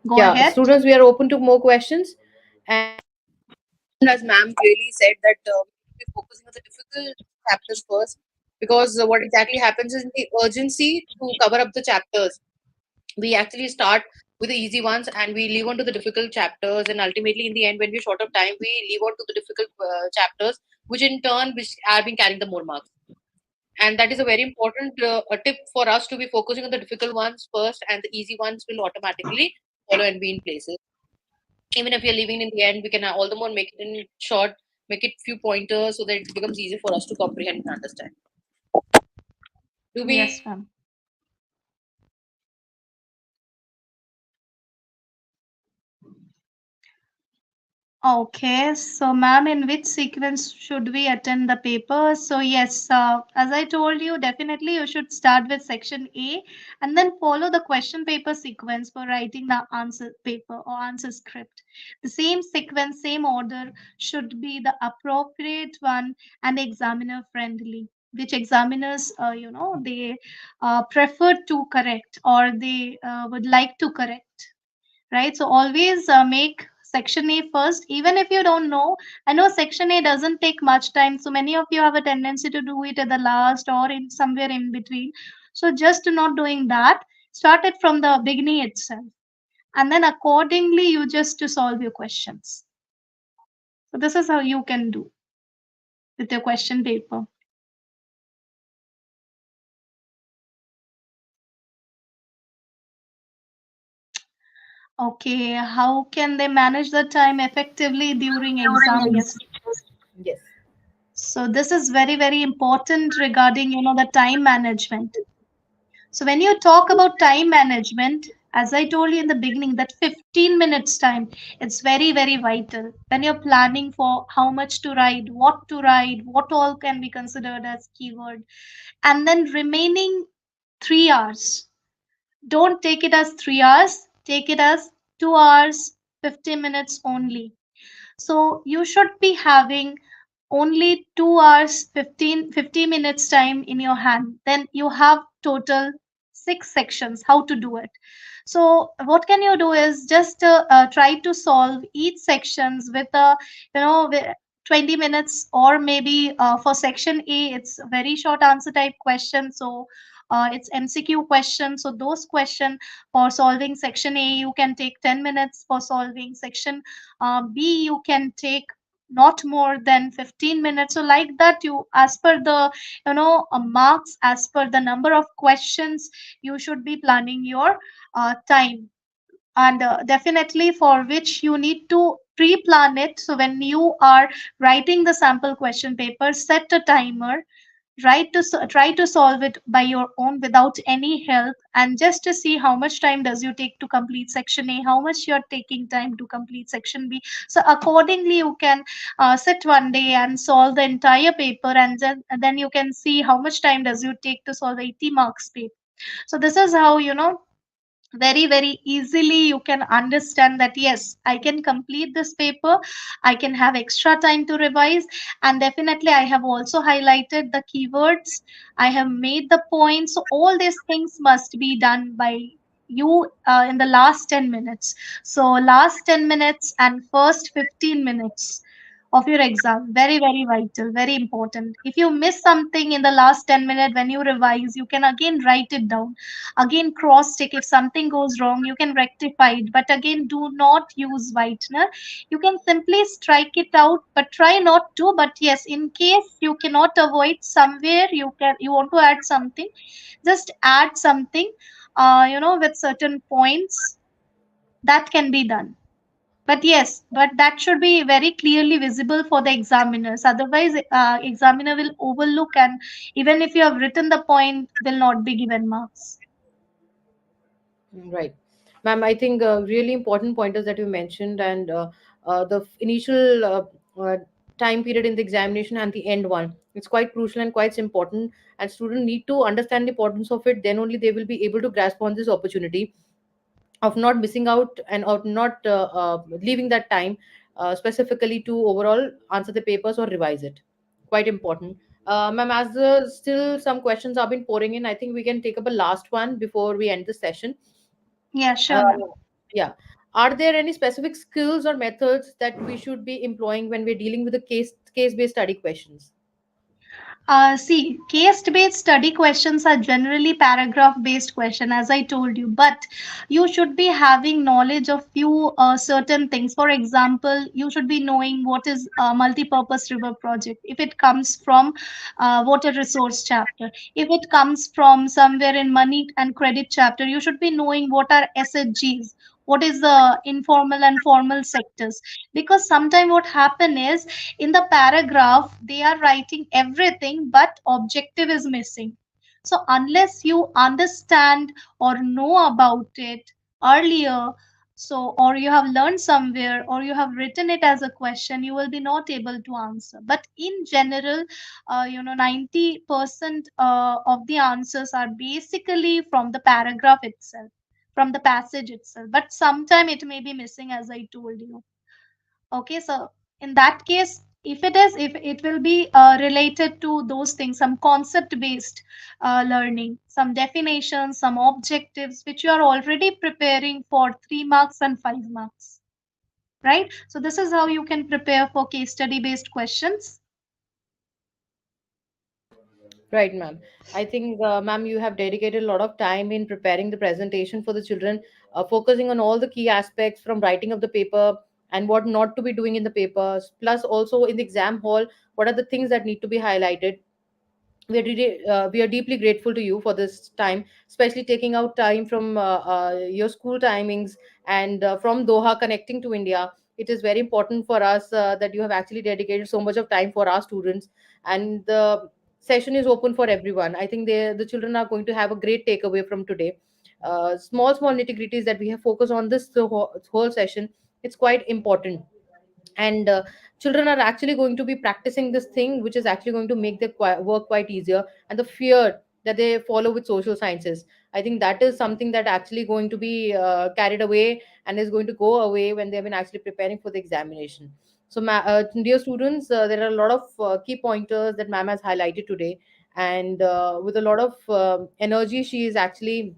Go yeah, ahead. students, we are open to more questions. And as ma'am really said that we will be focusing on the difficult chapters first because what exactly happens is the urgency to cover up the chapters. We actually start with the easy ones and we leave on to the difficult chapters, and ultimately in the end when we're short of time we leave on to the difficult chapters, which in turn which are being carrying the more marks. And that is a very important a tip for us to be focusing on the difficult ones first, and the easy ones will automatically follow and be in places. Even if we are leaving in the end, we can all the more make it in short, make it few pointers so that it becomes easy for us to comprehend and understand. Do we Yes, ma'am. Okay, so ma'am, in which sequence should we attend the paper? So yes, as I told you, definitely you should start with section A and then follow the question paper sequence for writing the answer paper or answer script. The same sequence, same order should be the appropriate one and examiner friendly. Which examiners, they prefer to correct or they would like to correct, right? So always make section A first, even if you don't know. I know section A doesn't take much time, so many of you have a tendency to do it at the last or in somewhere in between. So just not doing that, start it from the beginning itself, and then accordingly you just to solve your questions. So this is how you can do with your question paper. Okay, how can they manage the time effectively during exams? Yes. So this is very, very important regarding, the time management. So when you talk about time management, as I told you in the beginning, that 15 minutes time, it's very, very vital. When you're planning for how much to write, what all can be considered as keyword, and then remaining 3 hours. Don't take it as 3 hours, take it as 2 hours, 50 minutes only. So you should be having only 2 hours 50 minutes time in your hand. Then you have total 6 sections how to do it. So what can you do is just try to solve each sections with a, 20 minutes, or maybe for section A it's a very short answer type question. So it's MCQ question. So those question for solving section A you can take 10 minutes. For solving section B you can take not more than 15 minutes. So like that, you, as per the, marks, as per the number of questions, you should be planning your time. And definitely for which you need to pre-plan it. So when you are writing the sample question paper, set a timer, try to solve it by your own without any help, and just to see how much time does you take to complete section A, how much you're taking time to complete section B. So accordingly you can sit one day and solve the entire paper, and then you can see how much time does you take to solve 80 marks paper. So this is how, very, very easily you can understand that yes, I can complete this paper, I can have extra time to revise. And definitely I have also highlighted the keywords, I have made the points. So all these things must be done by you in the last 10 minutes. So last 10 minutes and first 15 minutes of your exam, very, very vital, very important. If you miss something in the last 10 minutes, when you revise you can again write it down, again cross check. If something goes wrong you can rectify it, but again do not use whitener. You can simply strike it out, but try not to. But yes, in case you cannot avoid somewhere, you want to add something, just add something, with certain points, that can be done. But yes, but that should be very clearly visible for the examiners. Otherwise examiner will overlook, and even if you have written the point, will not be given marks. Right. Ma'am, I think really important pointers that you mentioned, and the initial time period in the examination and the end one. It's quite crucial and quite important, and students need to understand the importance of it. Then only they will be able to grasp on this opportunity of not missing out and of not leaving that time specifically to overall answer the papers or revise it. Quite important. Ma'am, as still some questions have been pouring in, I think we can take up a last one before we end the session. Yeah, sure, Uh, ma'am. yeah. Are there any specific skills or methods that we should be employing when we're dealing with the case based study questions? See, case-based study questions are generally paragraph-based question, as I told you, but you should be having knowledge of few certain things. For example, you should be knowing what is a multi-purpose river project. If it comes from water resource chapter, if it comes from somewhere in money and credit chapter, you should be knowing what are SHGs. What is the informal and formal sectors? Because sometimes what happen is, in the paragraph they are writing everything but objective is missing. So unless you understand or know about it earlier, So, or you have learned somewhere, or you have written it as a question, you will be not able to answer. But in general, 90% of the answers are basically from the paragraph itself, from the passage itself. But sometime it may be missing, as I told you. Okay, so in that case, if it will be related to those things, some concept based learning, some definitions, some objectives, which you are already preparing for 3 marks and 5 marks, right? So this is how you can prepare for case study based questions. Right, ma'am. I think, ma'am, you have dedicated a lot of time in preparing the presentation for the children, focusing on all the key aspects from writing of the paper and what not to be doing in the papers, plus also in the exam hall, what are the things that need to be highlighted. We are deeply grateful to you for this time, especially taking out time from your school timings and from Doha connecting to India. It is very important for us that you have actually dedicated so much of time for our students, and the session is open for everyone. I think the children are going to have a great takeaway from today. Small nitty gritties that we have focused on this the whole session. It's quite important, and children are actually going to be practicing this thing, which is actually going to make their work quite easier. And the fear that they follow with social sciences, I think that is something that actually going to be carried away and is going to go away when they have been actually preparing for the examination. So dear students, there are a lot of key pointers that ma'am has highlighted today, and with a lot of energy she is actually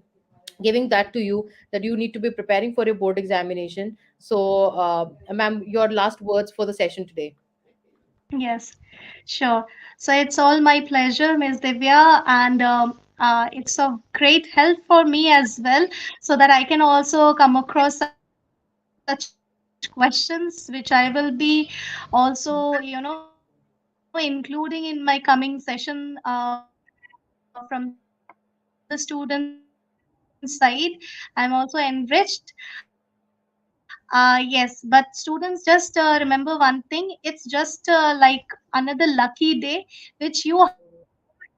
giving that to you, that you need to be preparing for your board examination. So, ma'am, your last words for the session today. Yes, sure. So it's all my pleasure, Ms. Divya, and it's of great help for me as well, so that I can also come across such questions, which I will be also, including in my coming session from the student side. I'm also enriched. Yes, but students just remember one thing. It's just like another lucky day which you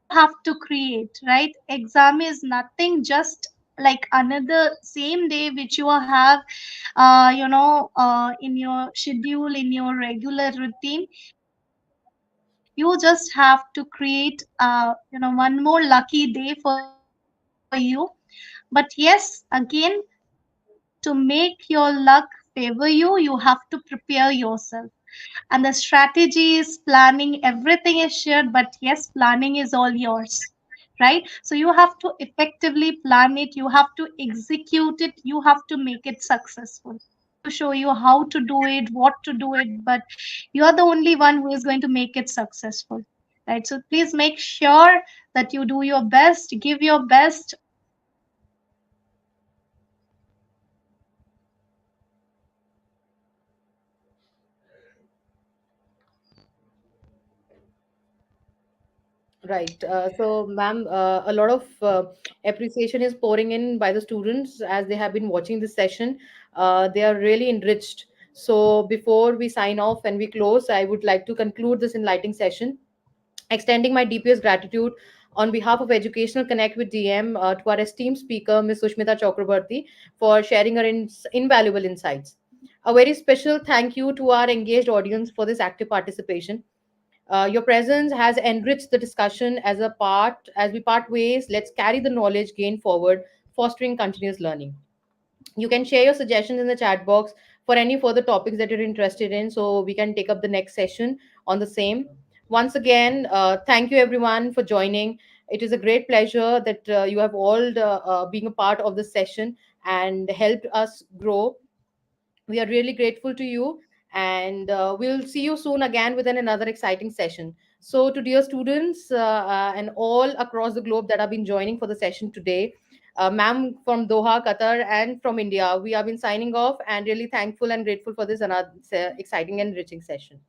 have to create, right? Exam is nothing just like another same day which you have in your schedule, in your regular routine. You just have to create one more lucky day for you. But yes, again, to make your luck favor you, you have to prepare yourself. And the strategies, planning, everything is shared, but yes, planning is all yours, right? So you have to effectively plan it, you have to execute it, you have to make it successful. I'm not going to show you how to do it, what to do it, but you are the only one who is going to make it successful, right? So please make sure that you do your best, give your best, Right. So, ma'am, a lot of appreciation is pouring in by the students as they have been watching this session. They are really enriched. So, before we sign off and we close, I would like to conclude this enlightening session, extending my deepest gratitude on behalf of Educational Connect with DM to our esteemed speaker, Ms. Susmita Chakraborty, for sharing her invaluable insights. A very special thank you to our engaged audience for this active participation. Your presence has enriched the discussion as we part ways. Let's carry the knowledge gained forward, fostering continuous learning. You can share your suggestions in the chat box for any further topics that you're interested in, so we can take up the next session on the same. Once again, thank you everyone for joining. It is a great pleasure that you have all being a part of this session and helped us grow. We are really grateful to you, and we'll see you soon again with another exciting session. So, to dear students and all across the globe that have been joining for the session today, ma'am from Doha, Qatar, and from India, we have been signing off and really thankful and grateful for this another exciting and enriching session.